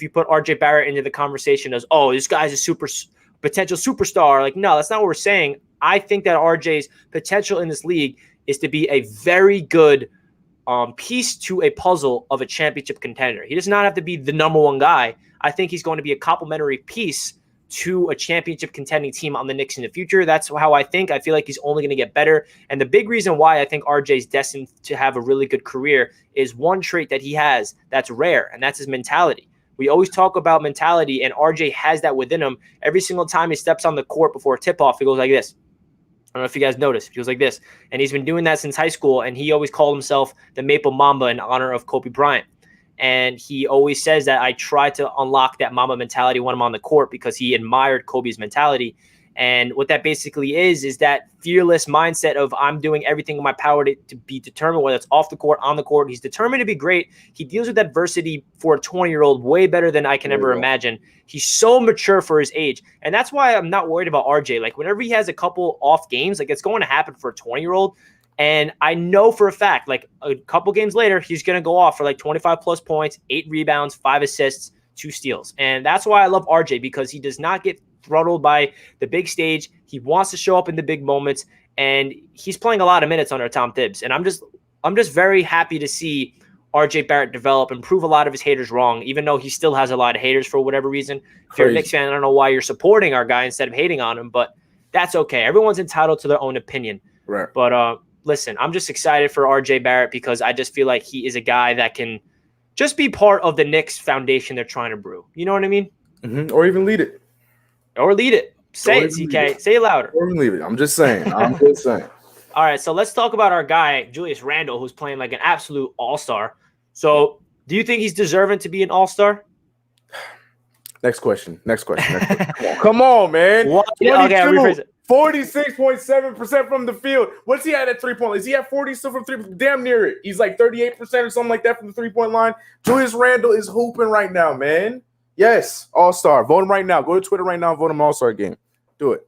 you put RJ Barrett into the conversation as, oh, this guy's a potential superstar. Like, no, that's not what we're saying. I think that RJ's potential in this league is to be a very good piece to a puzzle of a championship contender. He does not have to be the number one guy. I think he's going to be a complementary piece to a championship contending team on the Knicks in the future. That's how I think. I feel like he's only going to get better. And the big reason why I think RJ is destined to have a really good career is one trait that he has that's rare, and that's his mentality. We always talk about mentality, and RJ has that within him. Every single time he steps on the court before a tip-off, he goes like this. I don't know if you guys noticed. He goes like this. And he's been doing that since high school, and he always called himself the Maple Mamba in honor of Kobe Bryant. And he always says that I try to unlock that Mamba mentality when I'm on the court because he admired Kobe's mentality. And what that basically is that fearless mindset of I'm doing everything in my power to be determined, whether it's off the court, on the court. He's determined to be great. He deals with adversity for a 20-year-old way better than I can ever imagine. He's so mature for his age. And that's why I'm not worried about RJ. Like, whenever he has a couple off games, like, it's going to happen for a 20-year-old. And I know for a fact, like, a couple games later, he's going to go off for like 25-plus points, 8 rebounds, 5 assists, 2 steals. And that's why I love RJ, because he does not get throttled by the big stage. He wants to show up in the big moments, and he's playing a lot of minutes under Tom Tibbs. And I'm just very happy to see RJ Barrett develop and prove a lot of his haters wrong, even though he still has a lot of haters for whatever reason. If you're a Knicks fan, I don't know why you're supporting our guy instead of hating on him, but that's okay. Everyone's entitled to their own opinion.
Right.
But listen, I'm just excited for RJ Barrett because I just feel like he is a guy that can just be part of the Knicks foundation they're trying to brew. You know what I mean?
Mm-hmm. Or even lead it.
Or lead it. Say it, CK. Say it louder.
Or even leave it. I'm just saying.
All right, so let's talk about our guy, Julius Randle, who's playing like an absolute all-star. So do you think he's deserving to be an all-star?
Next question. Come on, man.
Okay, I'll rephrase it.
46.7% from the field. What's he at 3-point line? Is he at 40 still from 3? Damn near it. He's like 38% or something like that from the 3-point line. Julius Randle is hooping right now, man. Yes, all-star. Vote him right now. Go to Twitter right now and vote him all-star game. Do it.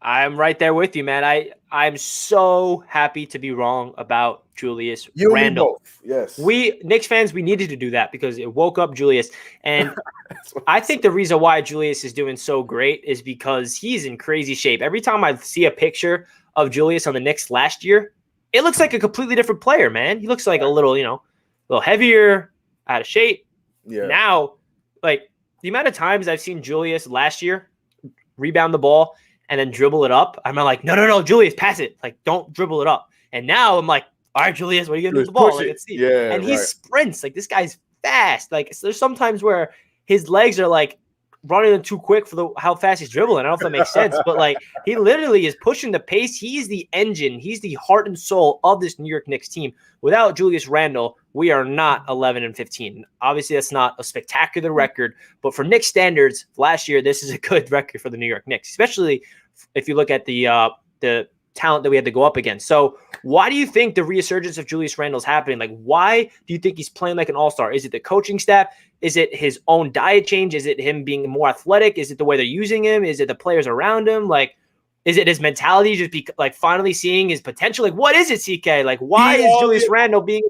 I'm right there with you, man. I'm so happy to be wrong about Julius Randle.
Yes.
We Knicks fans, we needed to do that because it woke up Julius. And I think the reason why Julius is doing so great is because he's in crazy shape. Every time I see a picture of Julius on the Knicks last year, it looks like a completely different player, man. He looks like a little heavier, out of shape.
Yeah.
Now, like the amount of times I've seen Julius last year rebound the ball and then dribble it up, I'm like, no, Julius, pass it. Like, don't dribble it up. And now I'm like, all right, Julius, what are you going to do with the ball? Like, let's see.
Yeah,
and he sprints. Like, this guy's fast. Like, so there's sometimes where his legs are, like, running too quick for how fast he's dribbling. I don't know if that makes sense. But, like, he literally is pushing the pace. He's the engine. He's the heart and soul of this New York Knicks team. Without Julius Randle, we are not 11-15. Obviously, that's not a spectacular record. But for Knicks standards, last year, this is a good record for the New York Knicks, especially if you look at the talent that we had to go up against. So why do you think the resurgence of Julius Randle is happening? Like, why do you think he's playing like an all-star? Is it the coaching staff? Is it his own diet change? Is it him being more athletic? Is it the way they're using him? Is it the players around him? Like, is it his mentality just be like finally seeing his potential? Like, what is it, CK? Like, why is Julius Randle being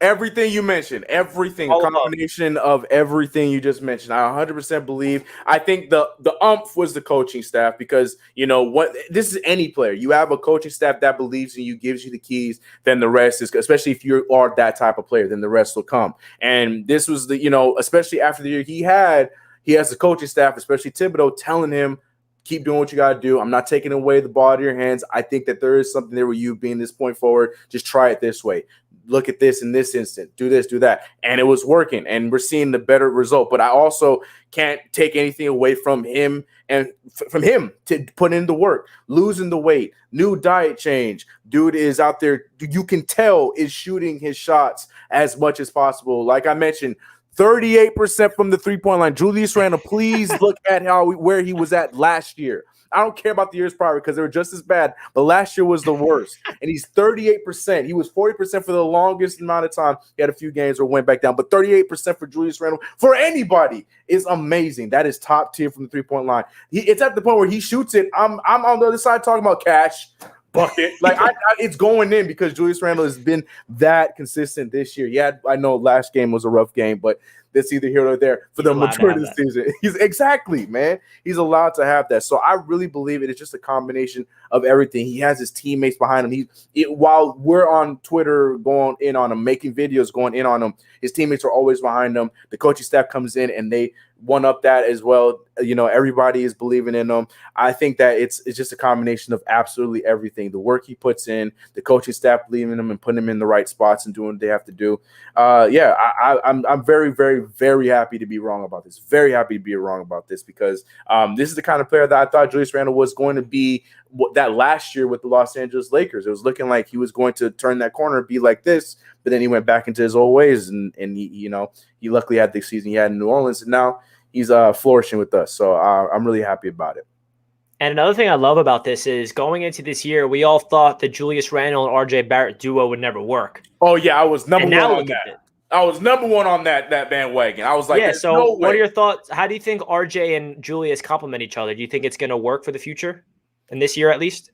everything you mentioned, everything, a combination of everything you just mentioned. I 100% believe. I think the umph was the coaching staff because, what this is any player. You have a coaching staff that believes in you, gives you the keys, then the rest is, especially if you are that type of player, then the rest will come. And this was especially after the year he has the coaching staff, especially Thibodeau, telling him, keep doing what you got to do. I'm not taking away the ball out of your hands. I think that there is something there with you being this point forward. Just try it this way. Look at this in this instant. Do this, do that. And it was working. And we're seeing the better result. But I also can't take anything away from him and from him to put in the work. Losing the weight. New diet change. Dude is out there. You can tell is shooting his shots as much as possible. Like I mentioned, 38% from the 3-point line. Julius Randle, please look at where he was at last year. I don't care about the years prior because they were just as bad, but last year was the worst. And he's 38%. He was 40% for the longest amount of time. He had a few games where it went back down, but 38% for Julius Randle for anybody is amazing. That is top tier from the 3-point line. It's at the point where he shoots it. I'm on the other side talking about cash. Bucket. Like it's going in because Julius Randle has been that consistent this year. Yeah, I know last game was a rough game, but that's either here or there for the majority of the season. He's exactly, man. He's allowed to have that. So I really believe it is just a combination of everything. He has his teammates behind him. While we're on Twitter going in on him, making videos going in on him, his teammates are always behind him. The coaching staff comes in and they one up that as well. Everybody is believing in him. I think that it's just a combination of absolutely everything. The work he puts in, the coaching staff believing in him and putting him in the right spots and doing what they have to do. I'm very, very, very happy to be wrong about this. Very happy to be wrong about this because this is the kind of player that I thought Julius Randle was going to be that last year with the Los Angeles Lakers. It was looking like he was going to turn that corner and be like this, but then he went back into his old ways and he luckily had the season he had in New Orleans, and now he's flourishing with us. So I'm really happy about it.
And another thing I love about this is going into this year, we all thought the Julius Randle and RJ Barrett duo would never work.
Oh yeah, I was number one on that. I was number one on that bandwagon. I was like,
yeah. So what are your thoughts? How do you think RJ and Julius complement each other? Do you think it's going to work for the future, in this year at least?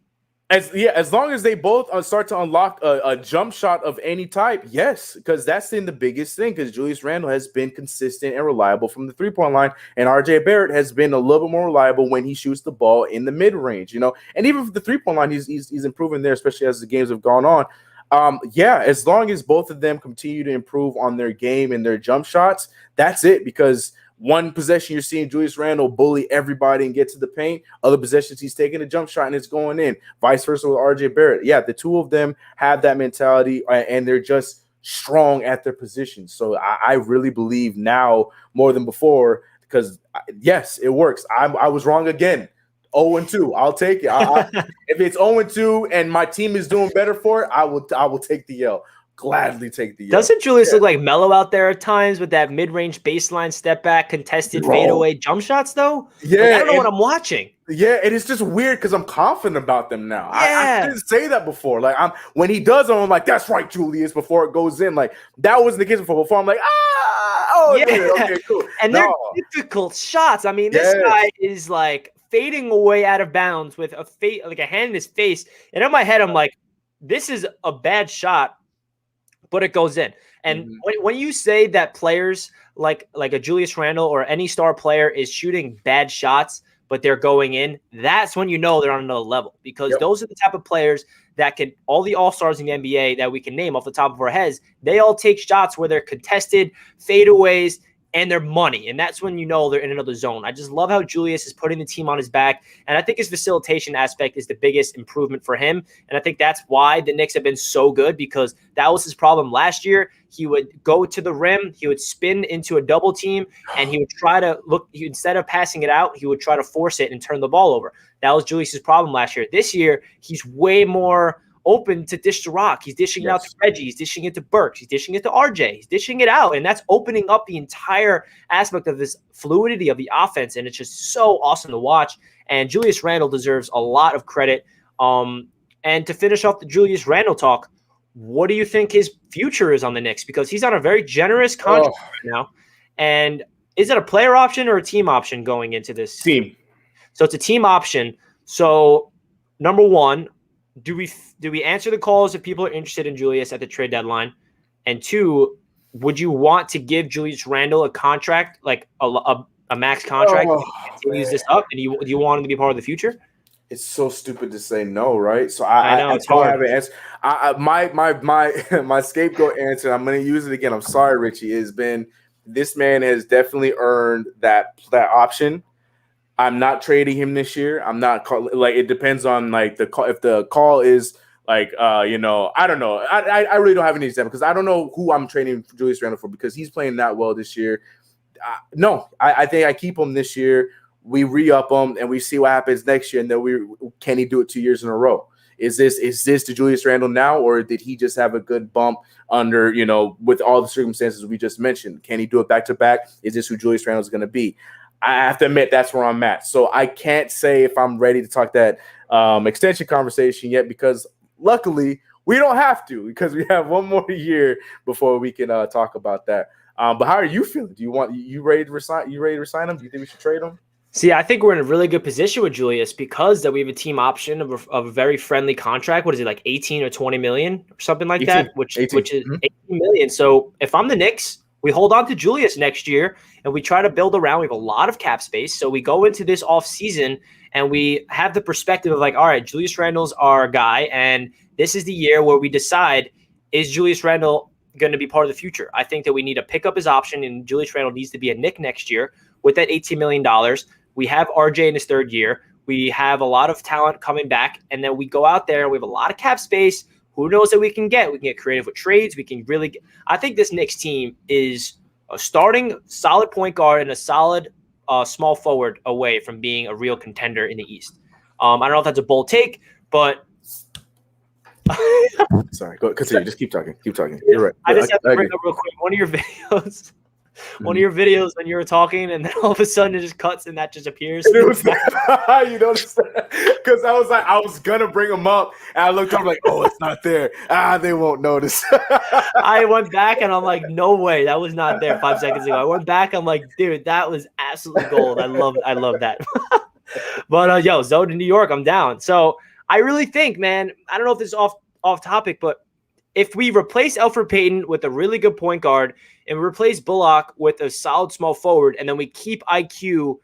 As long as they both start to unlock a jump shot of any type, yes, because that's the biggest thing. Because Julius Randle has been consistent and reliable from the 3-point line, and RJ Barrett has been a little bit more reliable when he shoots the ball in the mid range. And even for the 3-point line, he's improving there, especially as the games have gone on. As long as both of them continue to improve on their game and their jump shots, that's it. Because one possession you're seeing Julius Randle bully everybody and get to the paint. Other possessions he's taking a jump shot and it's going in. Vice versa with RJ Barrett. Yeah, the two of them have that mentality and they're just strong at their positions. So I really believe now more than before because, yes, it works. I was wrong again. 0-2. I'll take it. If it's 0-2 and my team is doing better for it, I will take the L. Gladly take the.
Doesn't Julius look like Melo out there at times with that mid-range baseline step back, contested fadeaway jump shots though?
Yeah,
I don't know what I'm watching.
Yeah, and it's just weird because I'm confident about them now. I
Yeah.
didn't say that before. Like when he does them, I'm like, that's right, Julius, before it goes in. Like that wasn't the case before. Before I'm like,
Yeah.
okay, cool.
And they're difficult shots. I mean, this guy is like fading away out of bounds with like a hand in his face. And in my head, I'm like, this is a bad shot, but it goes in. And when you say that players like a Julius Randle or any star player is shooting bad shots, but they're going in, that's when you know they're on another level, because those are the type of players that can, all the all-stars in the NBA that we can name off the top of our heads, they all take shots where they're contested, fadeaways, and they're money. And that's when you know they're in another zone. I just love how Julius is putting the team on his back. And I think his facilitation aspect is the biggest improvement for him. And I think that's why the Knicks have been so good, because that was his problem last year. He would go to the rim, he would spin into a double team, and he would try to instead of passing it out, he would try to force it and turn the ball over. That was Julius's problem last year. This year, he's way more open to dish to Rock. He's dishing it out to Reggie. He's dishing it to Burks. He's dishing it to RJ. He's dishing it out. And that's opening up the entire aspect of this fluidity of the offense. And it's just so awesome to watch. And Julius Randle deserves a lot of credit. And to finish off the Julius Randle talk, what do you think his future is on the Knicks? Because he's on a very generous contract right now. And is it a player option or a team option going into this?
Team.
So it's a team option. So number one, do we answer the calls if people are interested in Julius at the trade deadline? And two, would you want to give Julius Randle a contract, like a max contract, if he continues this up? And do you want him to be part of the future?
It's so stupid to say no, right? So I know
it's hard.
Have an answer. My scapegoat answer, I'm going to use it again. I'm sorry, Richie. Has been, this man has definitely earned that option. I'm not trading him this year. I'm not like, it depends on like the call. If the call is like, I don't know. I really don't have any example because I don't know who I'm trading Julius Randle for, because he's playing that well this year. No, I think I keep him this year. We re-up him and we see what happens next year. And then can he do it 2 years in a row? Is this the Julius Randle now, or did he just have a good bump under, with all the circumstances we just mentioned? Can he do it back to back? Is this who Julius Randle is going to be? I have to admit that's where I'm at. So I can't say if I'm ready to talk that extension conversation yet, because luckily we don't have to, because we have one more year before we can talk about that. But how are you feeling? You ready to resign? You ready to resign him? Do you think we should trade him?
See, I think we're in a really good position with Julius because that we have a team option of a very friendly contract. What is it, like 18 or 20 million or something like
18,
that? Which is 18 million. So if I'm the Knicks, we hold on to Julius next year and we try to build around. We have a lot of cap space. So we go into this offseason and we have the perspective of like, all right, Julius Randle's our guy. And this is the year where we decide, is Julius Randle going to be part of the future? I think that we need to pick up his option, and Julius Randle needs to be a Knick next year with that $18 million. We have RJ in his third year. We have a lot of talent coming back. And then we go out there and we have a lot of cap space. Who knows that we can get? We can get creative with trades. We can really I think this Knicks team is a starting solid point guard and a solid small forward away from being a real contender in the East. I don't know if that's a bold take, but
sorry, go continue. Just keep talking. Keep talking. You're right.
I just have to bring up real quick one of your videos. One of your videos when you were talking, and then all of a sudden it just cuts and that just appears.
You noticed that? Because I was gonna bring them up, and I looked up like, oh, it's not there. They won't notice.
I went back and I'm like, no way, that was not there 5 seconds ago. I went back, I'm like, dude, that was absolutely gold. I love that. But yo, Zoe to New York, I'm down. So I really think, man, I don't know if this is off topic, but if we replace Elfrid Payton with a really good point guard and we replace Bullock with a solid small forward, and then we keep IQ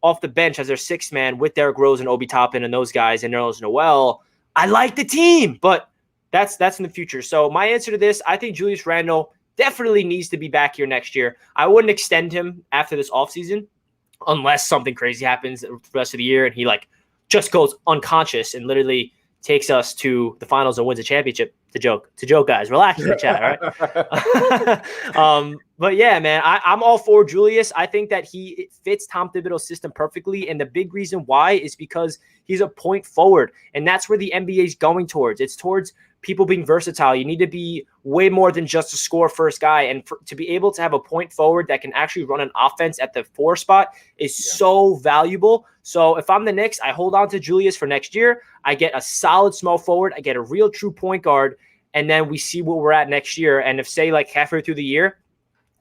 off the bench as their sixth man with Derrick Rose and Obi Toppin and those guys and Nerlens Noel, I like the team, but that's in the future. So my answer to this, I think Julius Randle definitely needs to be back here next year. I wouldn't extend him after this offseason unless something crazy happens the rest of the year and he like just goes unconscious and literally takes us to the finals and wins a championship. To joke, guys. Relax in the chat, all right? But yeah, man, I'm all for Julius. I think that he fits Tom Thibodeau's system perfectly. And the big reason why is because he's a point forward. And that's where the NBA is going towards. It's towards people being versatile. You need to be way more than just a score first guy. And to be able to have a point forward that can actually run an offense at the 4 spot is so valuable. So if I'm the Knicks, I hold on to Julius for next year. I get a solid small forward. I get a real true point guard. And then we see what we're at next year. And if, say, like halfway through the year,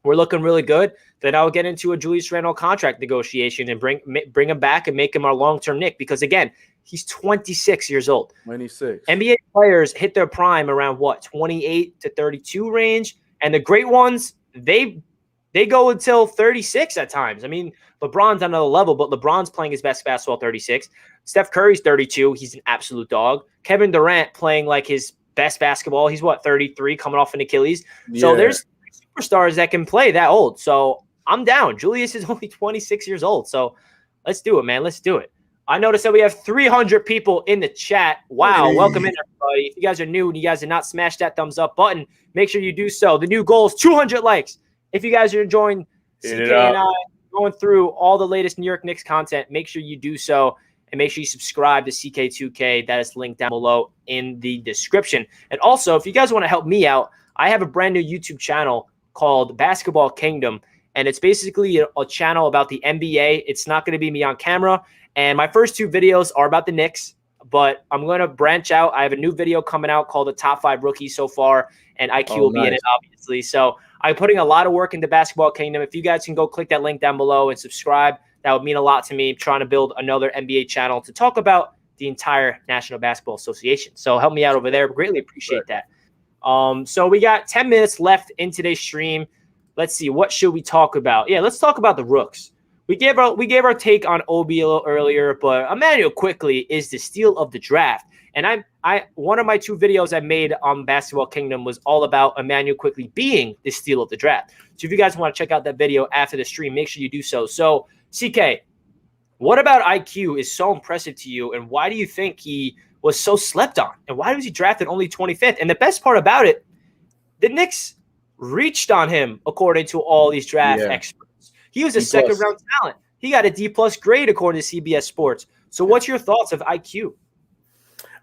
we're looking really good, then I'll get into a Julius Randle contract negotiation and bring him back and make him our long-term Knick. Because, again, he's 26 years old.
26.
NBA players hit their prime around, 28 to 32 range. And the great ones, they go until 36 at times. I mean, LeBron's on another level, but LeBron's playing his best basketball 36. Steph Curry's 32. He's an absolute dog. Kevin Durant playing like his best basketball. He's 33, coming off an Achilles. Yeah. So there's superstars that can play that old. So I'm down. Julius is only 26 years old. So let's do it, man. Let's do it. I noticed that we have 300 people in the chat. Wow. Hey. Welcome in, everybody. If you guys are new and you guys did not smash that thumbs up button, make sure you do so. The new goal is 200 likes. If you guys are enjoying CK and I going through all the latest New York Knicks content, make sure you do so. And make sure you subscribe to CK2K. That is linked down below in the description. And also, if you guys want to help me out, I have a brand new YouTube channel called Basketball Kingdom. And it's basically a channel about the NBA. It's not going to be me on camera. And my first 2 videos are about the Knicks. But I'm going to branch out. I have a new video coming out called the top 5 rookies so far. And IQ will be in it, obviously. So I'm putting a lot of work into Basketball Kingdom. If you guys can go click that link down below and subscribe, that would mean a lot to me. I'm trying to build another NBA channel to talk about the entire National Basketball Association. So help me out over there. Greatly appreciate that. So we got 10 minutes left in today's stream. Let's see. What should we talk about? Yeah, let's talk about the rooks. We gave our take on Obi a little earlier, but Emmanuel Quickly is the steal of the draft. And one of my 2 videos I made on Basketball Kingdom was all about Emmanuel Quickly being the steal of the draft. So if you guys want to check out that video after the stream, make sure you do so. So CK, what about IQ is so impressive to you, and why do you think he was so slept on? And why was he drafted only 25th? And the best part about it, the Knicks reached on him according to all these draft experts. He was a second-round talent. He got a D+ grade according to CBS Sports. So what's your thoughts of IQ?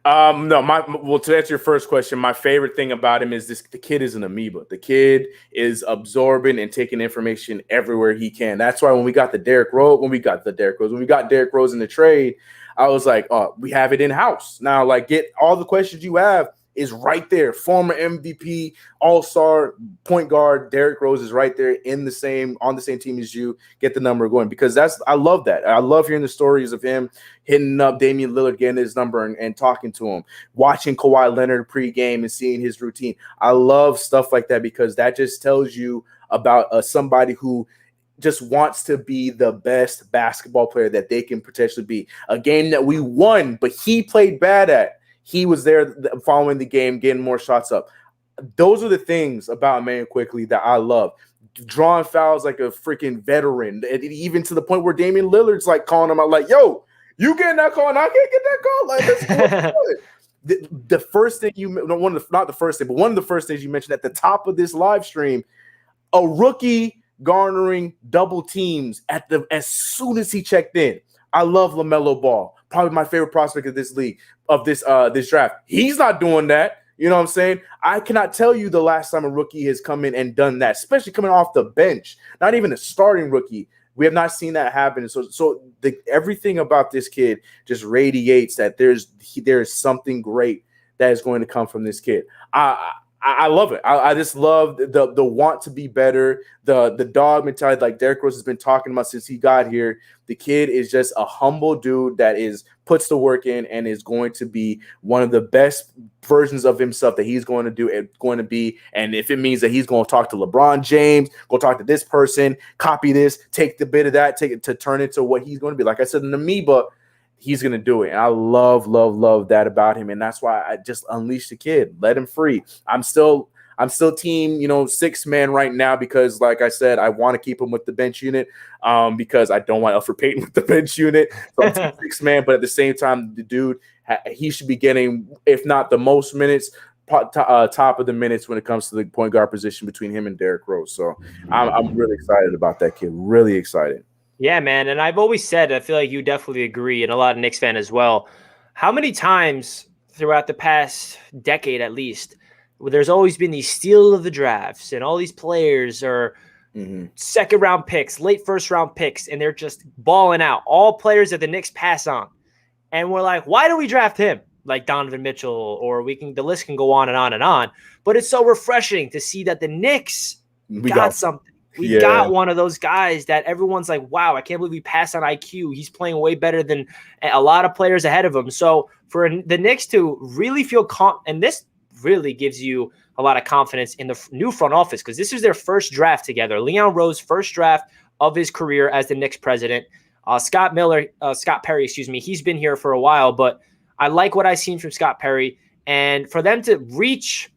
Well, to answer your first question, my favorite thing about him is the kid is an amoeba. The kid is absorbing and taking information everywhere he can. That's why when we got Derrick Rose in the trade, I was like, oh, we have it in house. Now, like, get all the questions you have is right there. Former MVP, all-star point guard Derrick Rose is right there on the same team as you. Get the number going, because I love that. I love hearing the stories of him hitting up Damian Lillard, getting his number and talking to him, watching Kawhi Leonard pregame and seeing his routine. I love stuff like that because that just tells you about somebody who just wants to be the best basketball player that they can potentially be. A game that we won, but he played bad at. He was there following the game, getting more shots up. Those are the things about Emmanuel Quickly that I love. Drawing fouls like a freaking veteran, and even to the point where Damian Lillard's like calling him out, like, "Yo, you getting that call, and I can't get that call." Like, that's the first thing one of the first things you mentioned at the top of this live stream, a rookie garnering double teams as soon as he checked in. I love LaMelo Ball, probably my favorite prospect of this league, of this draft. He's not doing that. You know what I'm saying? I cannot tell you the last time a rookie has come in and done that, especially coming off the bench. Not even a starting rookie. We have not seen that happen. So everything about this kid just radiates that there is something great that is going to come from this kid. I love it. I just love the want to be better, the dog mentality like Derrick Rose has been talking about since he got here. The kid is just a humble dude that puts the work in and is going to be one of the best versions of himself that he's going to be. And if it means that he's going to talk to LeBron James, go talk to this person, copy this, take the bit of that, take it to turn it to what he's going to be. Like I said, an amoeba, he's going to do it. And I love that about him. And that's why I just unleash the kid, let him free. I'm still team, 6-man right now because, like I said, I want to keep him with the bench unit because I don't want Elfrid Payton with the bench unit. So I'm team 6-man, but at the same time, the dude he should be getting, if not the most minutes, top of the minutes when it comes to the point guard position between him and Derrick Rose. So I'm really excited about that kid. Really excited.
Yeah, man. And I've always said, I feel like you definitely agree, and a lot of Knicks fan as well. How many times throughout the past decade, at least, where there's always been these steal of the drafts and all these players are second round picks, late first round picks, and they're just balling out. All players that the Knicks pass on. And we're like, why do we draft him? Like Donovan Mitchell, or the list can go on and on and on. But it's so refreshing to see that the Knicks got something. We got one of those guys that everyone's like, wow, I can't believe we passed on IQ. He's playing way better than a lot of players ahead of him. So for the Knicks to really feel and this really gives you a lot of confidence in the new front office, because this is their first draft together. Leon Rose, first draft of his career as the Knicks president. Scott Perry, he's been here for a while, but I like what I've seen from Scott Perry. And for them to reach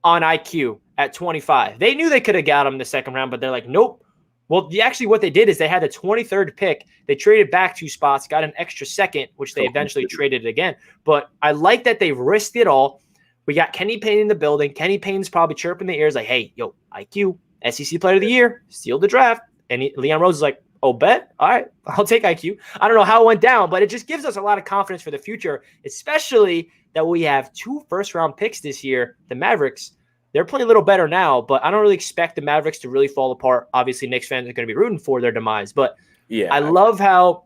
on IQ at 25, they knew they could have got him in the second round, but they're like, nope. Well, actually what they did is they had the 23rd pick. They traded back 2 spots, got an extra second, which they eventually traded again. But I like that they've risked it all. We got Kenny Payne in the building. Kenny Payne's probably chirping the ears like, hey, yo, IQ, SEC Player of the Year, steal the draft. And Leon Rose is like, oh, bet? All right, I'll take IQ. I don't know how it went down, but it just gives us a lot of confidence for the future, especially that we have 2 first-round picks this year. The Mavericks, they're playing a little better now, but I don't really expect the Mavericks to really fall apart. Obviously, Knicks fans are going to be rooting for their demise. But yeah, I love how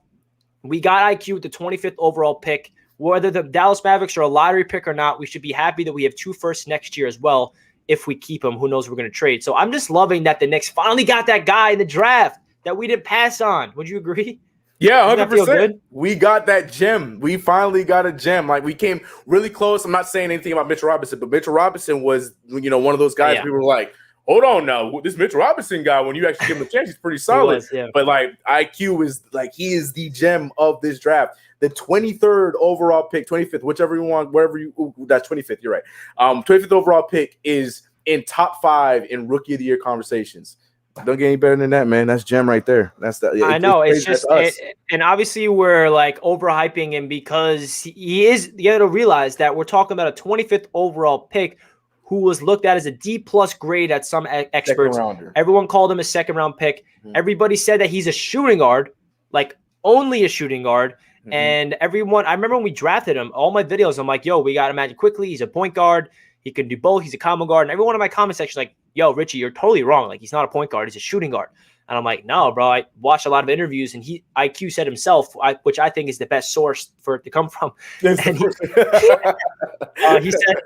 we got IQ with the 25th overall pick. Whether the Dallas Mavericks are a lottery pick or not, we should be happy that we have 2 firsts next year as well. If we keep him, who knows, we're going to trade. So I'm just loving that the Knicks finally got that guy in the draft that we didn't pass on. Would you agree?
Yeah, 100%. We got that gem. We finally got a gem. Like, we came really close. I'm not saying anything about Mitchell Robinson, but Mitchell Robinson was, one of those guys we were like, hold on now. This Mitchell Robinson guy, when you actually give him a chance, he's pretty solid. But, like, IQ is, like, he is the gem of this draft. The 23rd overall pick, 25th, whichever you want, that's 25th, you're right. 25th overall pick is in top 5 in Rookie of the Year conversations. Don't get any better than that, man. That's gem right there. That's the.
I know it's just, and obviously we're like overhyping him because he is. You got to realize that we're talking about a 25th overall pick who was looked at as a D+ grade at some experts. Everyone called him a second round pick. Everybody said that he's a shooting guard, like only a shooting guard. And everyone, I remember when we drafted him, all my videos, I'm like, yo, we got Emmanuel Quickly. He's a point guard. He can do both. He's a combo guard. And everyone in my comment section like, yo, Richie, you're totally wrong. Like, he's not a point guard. He's a shooting guard. And I'm like, no, bro. I watched a lot of interviews, and IQ said himself, which I think is the best source for it to come from. And he said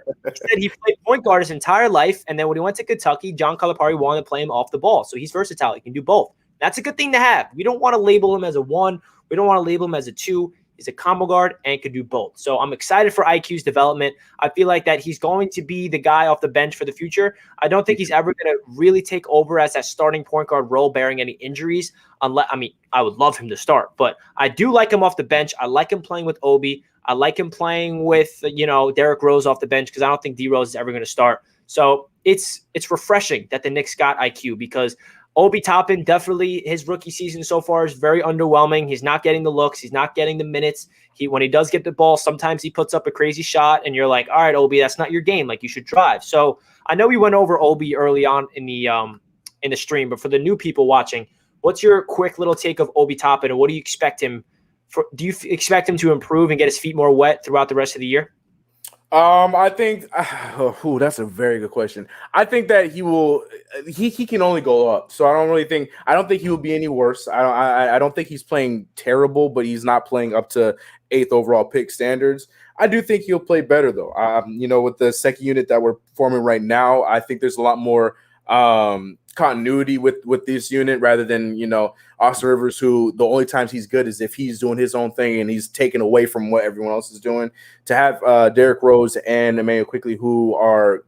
he played point guard his entire life, and then when he went to Kentucky, John Calipari wanted to play him off the ball. So he's versatile. He can do both. That's a good thing to have. We don't want to label him as a 1. We don't want to label him as a 2. He's a combo guard and can do both. So I'm excited for IQ's development. I feel like that he's going to be the guy off the bench for the future. I don't think he's ever going to really take over as that starting point guard role, bearing any injuries. I would love him to start, but I do like him off the bench. I like him playing with Obi. I like him playing with, Derrick Rose off the bench, because I don't think D Rose is ever going to start. So it's refreshing that the Knicks got IQ, because Obi Toppin, definitely his rookie season so far is very underwhelming. He's not getting the looks. He's not getting the minutes. When he does get the ball, sometimes he puts up a crazy shot, and you're like, all right, Obi, that's not your game. Like, you should drive. So I know we went over Obi early on in the stream, but for the new people watching, what's your quick little take of Obi Toppin, and what do you expect him for? Do you expect him to improve and get his feet more wet throughout the rest of the year?
I think that's a very good question. I think that he will. He can only go up. So I don't think he will be any worse. I don't think he's playing terrible, but he's not playing up to 8th overall pick standards. I do think he'll play better though. With the second unit that we're forming right now, I think there's a lot more continuity with this unit rather than Austin Rivers, who the only times he's good is if he's doing his own thing and he's taken away from what everyone else is doing. To have Derrick Rose and Emmanuel Quickly, who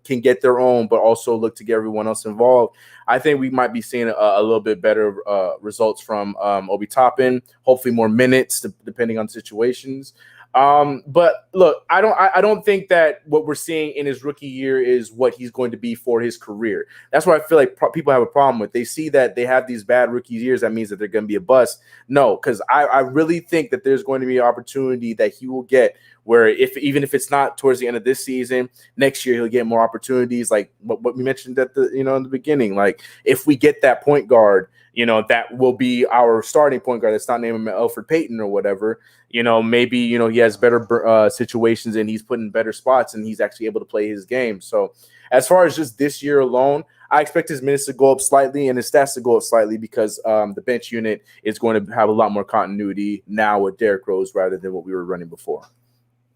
can get their own but also look to get everyone else involved, I think we might be seeing a little bit better results from Obi Toppin. Hopefully more minutes depending on situations. But look, I don't think that what we're seeing in his rookie year is what he's going to be for his career. That's what I feel like people have a problem with. They see that they have these bad rookie years. That means that they're going to be a bust. No, because I really think that there's going to be an opportunity that he will get where even if it's not towards the end of this season, next year he'll get more opportunities. Like what we mentioned at the in the beginning. Like if we get that point guard, that will be our starting point guard. That's not named Elfrid Payton or whatever. Maybe he has better situations and he's put in better spots and he's actually able to play his game. So as far as just this year alone, I expect his minutes to go up slightly and his stats to go up slightly because the bench unit is going to have a lot more continuity now with Derrick Rose rather than what we were running before.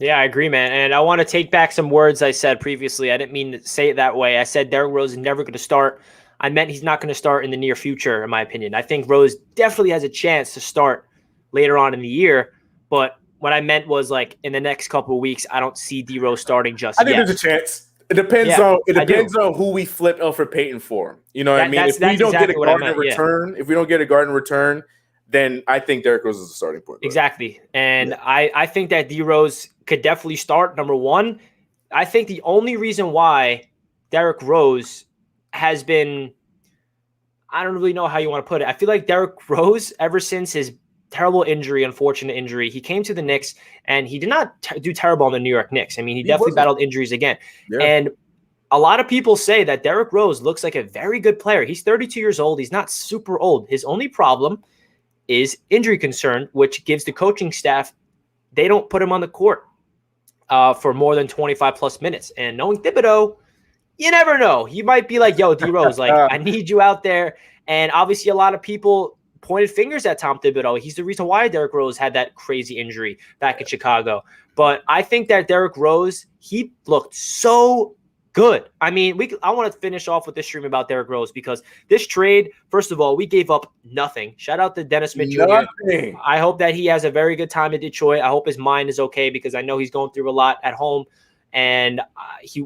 Yeah, I agree, man. And I want to take back some words I said previously. I didn't mean to say it that way. I said Derrick Rose is never going to start. I meant he's not going to start in the near future, in my opinion. I think Rose definitely has a chance to start later on in the year. But what I meant was, like, in the next couple of weeks, I don't see D Rose starting just yet.
I think there's a chance. It depends on who we flip Elfrid Payton for. You know what I mean? If we don't get a guard in return, if we don't get a guard in return, then I think Derrick Rose is a starting point guard.
Exactly. And I think that D Rose could definitely start. Number one, I think the only reason why Derrick Rose has been, I don't really know how you want to put it. I feel like Derrick Rose, ever since his terrible injury, unfortunate injury, he came to the Knicks and he did not do terrible on the New York Knicks. I mean, he definitely battled injuries again. Yeah. And a lot of people say that Derrick Rose looks like a very good player. He's 32 years old. He's not super old. His only problem is injury concern, which gives the coaching staff, they don't put him on the court for more than 25 plus minutes. And knowing Thibodeau, you never know. He might be like, yo, D Rose, like, I need you out there. And obviously a lot of people pointed fingers at Tom Thibodeau. He's the reason why Derrick Rose had that crazy injury back in Chicago. But I think that Derrick Rose, he looked so good. I mean, I want to finish off with this stream about Derrick Rose because this trade, first of all, we gave up nothing. Shout out to Dennis Smith Jr. I hope that he has a very good time in Detroit. I hope his mind is okay because I know he's going through a lot at home. And he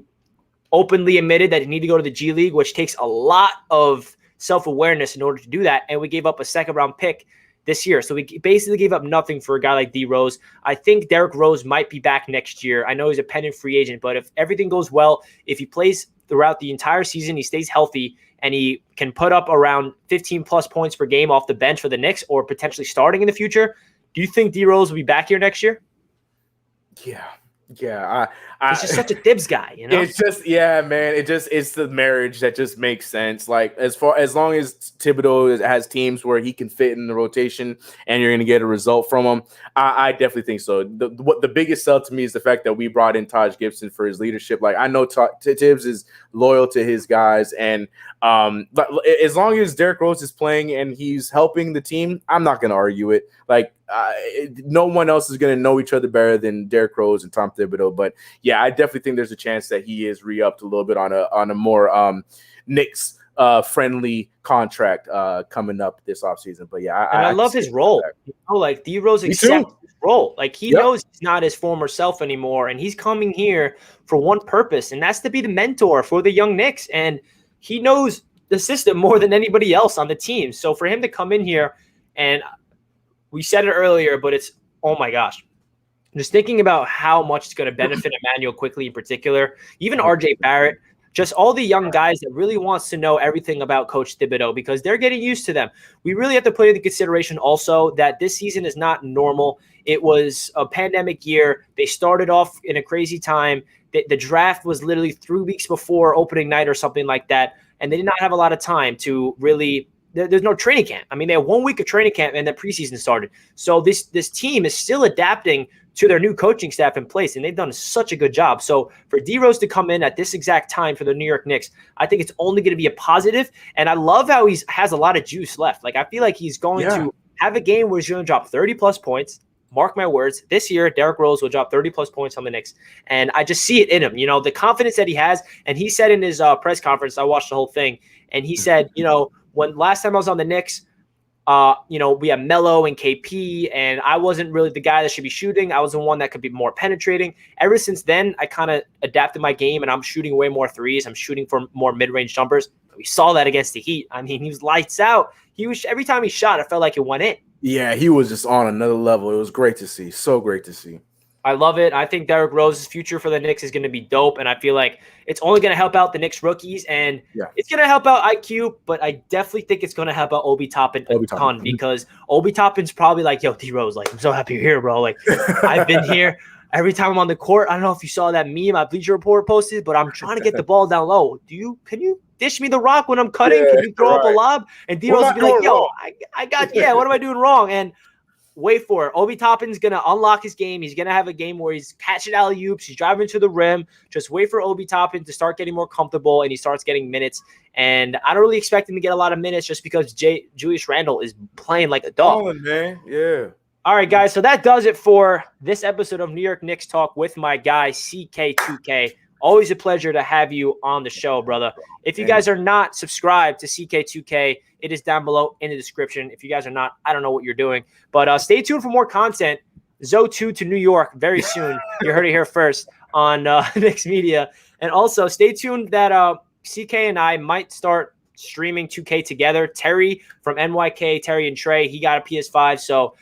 openly admitted that he needed to go to the G League, which takes a lot of self-awareness in order to do that. And we gave up a second-round pick this year. So we basically gave up nothing for a guy like D Rose. I think Derrick Rose might be back next year. I know he's a pending free agent, but if everything goes well, if he plays throughout the entire season, he stays healthy, and he can put up around 15-plus points per game off the bench for the Knicks or potentially starting in the future, do you think D Rose will be back here next year?
Yeah.
He's just such a Thibs guy,
It's just, man. It's the marriage that just makes sense. Like as long as Thibodeau has teams where he can fit in the rotation and you're going to get a result from him, I definitely think so. The biggest sell to me is the fact that we brought in Taj Gibson for his leadership. Like I know Tibbs is loyal to his guys, and but as long as Derrick Rose is playing and he's helping the team, I'm not going to argue it. Like no one else is going to know each other better than Derrick Rose and Tom Thibodeau. But yeah, I definitely think there's a chance that he is re-upped a little bit on a more Knicks friendly contract coming up this offseason. But yeah,
I love his role. Like D Rose accepts his role. Like he knows he's not his former self anymore, and he's coming here for one purpose, and that's to be the mentor for the young Knicks. And he knows the system more than anybody else on the team. So for him to come in here, and we said it earlier, but it's, oh my gosh. Just thinking about how much it's going to benefit Emmanuel Quickly in particular, even RJ Barrett, just all the young guys that really wants to know everything about Coach Thibodeau because they're getting used to them. We really have to put into consideration also that this season is not normal. It was a pandemic year. They started off in a crazy time. The draft was literally 3 weeks before opening night or something like that, and they did not have a lot of time to really – there's no training camp. I mean, they had 1 week of training camp and then preseason started. So this team is still adapting to their new coaching staff in place, and they've done such a good job. So for D Rose to come in at this exact time for the New York Knicks, I think it's only going to be a positive. And I love how he has a lot of juice left. Like I feel like he's going to have a game where he's going to drop 30-plus points. Mark my words, this year, Derrick Rose will drop 30-plus points on the Knicks. And I just see it in him, the confidence that he has. And he said in his press conference, I watched the whole thing, and he said, when last time I was on the Knicks, we had Melo and KP, and I wasn't really the guy that should be shooting. I was the one that could be more penetrating. Ever since then, I kind of adapted my game, and I'm shooting way more threes. I'm shooting for more mid-range jumpers. We saw that against the Heat. I mean, he was lights out. Every time he shot, it felt like it went in.
Yeah, he was just on another level. It was great to see. So great to see.
I love it. I think Derrick Rose's future for the Knicks is going to be dope, and I feel like it's only going to help out the Knicks rookies, and it's going to help out IQ, but I definitely think it's going to help out Obi Toppin a ton because Obi Toppin's probably like, yo, D Rose, like, I'm so happy you're here, bro. Like, I've been here. every time I'm on the court, I don't know if you saw that meme my Bleacher Report posted, but I'm trying to get the ball down low. Can you dish me the rock when I'm cutting?
Yeah,
Can you throw up a
right.
lob? And
What am
D-Rose
I
would be like,
doing
yo,
wrong?
I got, what am I doing wrong? And wait for it. Obi Toppin's going to unlock his game. He's going to have a game where he's catching alley-oops. He's driving to the rim. Just wait for Obi Toppin to start getting more comfortable, and he starts getting minutes. And I don't really expect him to get a lot of minutes just because Julius Randle is playing like a dog.
Calling, man. Yeah.
All right, guys. So that does it for this episode of New York Knicks Talk with my guy, CK2K. Always a pleasure to have you on the show, brother. If you guys are not subscribed to CK2K, it is down below in the description. If you guys are not, I don't know what you're doing. But stay tuned for more content. Zo2 to New York very soon. You heard it here first on Knicks Media. And also, stay tuned that CK and I might start streaming 2K together. Terry from NYK, Terry and Trey, he got a PS5. So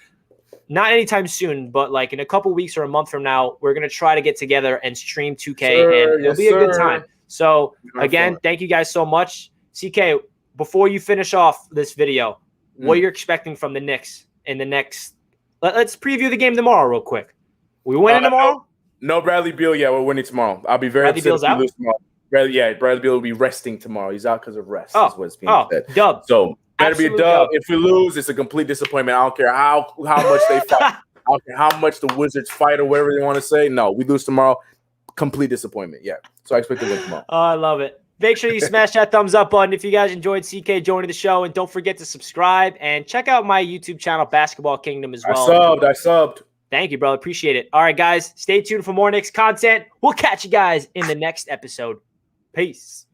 not anytime soon, but like in a couple weeks or a month from now, we're going to try to get together and stream 2K, and it'll be a good time. So, again, thank you guys so much. CK, before you finish off this video, what you're expecting from the Knicks in the next – let's preview the game tomorrow real quick. We winning tomorrow?
No Bradley Beal. Yeah, we're winning tomorrow. I'll be very
upset if we lose
tomorrow. Bradley Beal will be resting tomorrow. He's out because of rest. Is what's being said.
Dub.
So – better be a dub. If we lose, it's a complete disappointment. I don't care how much they fight. I don't care how much the Wizards fight or whatever they want to say. No, we lose tomorrow. Complete disappointment. Yeah. So I expect to win tomorrow.
Oh, I love it. Make sure you smash that thumbs up button if you guys enjoyed CK joining the show. And don't forget to subscribe and check out my YouTube channel, Basketball Kingdom, as well.
I subbed.
Thank you, brother. Appreciate it. All right, guys. Stay tuned for more Knicks content. We'll catch you guys in the next episode. Peace.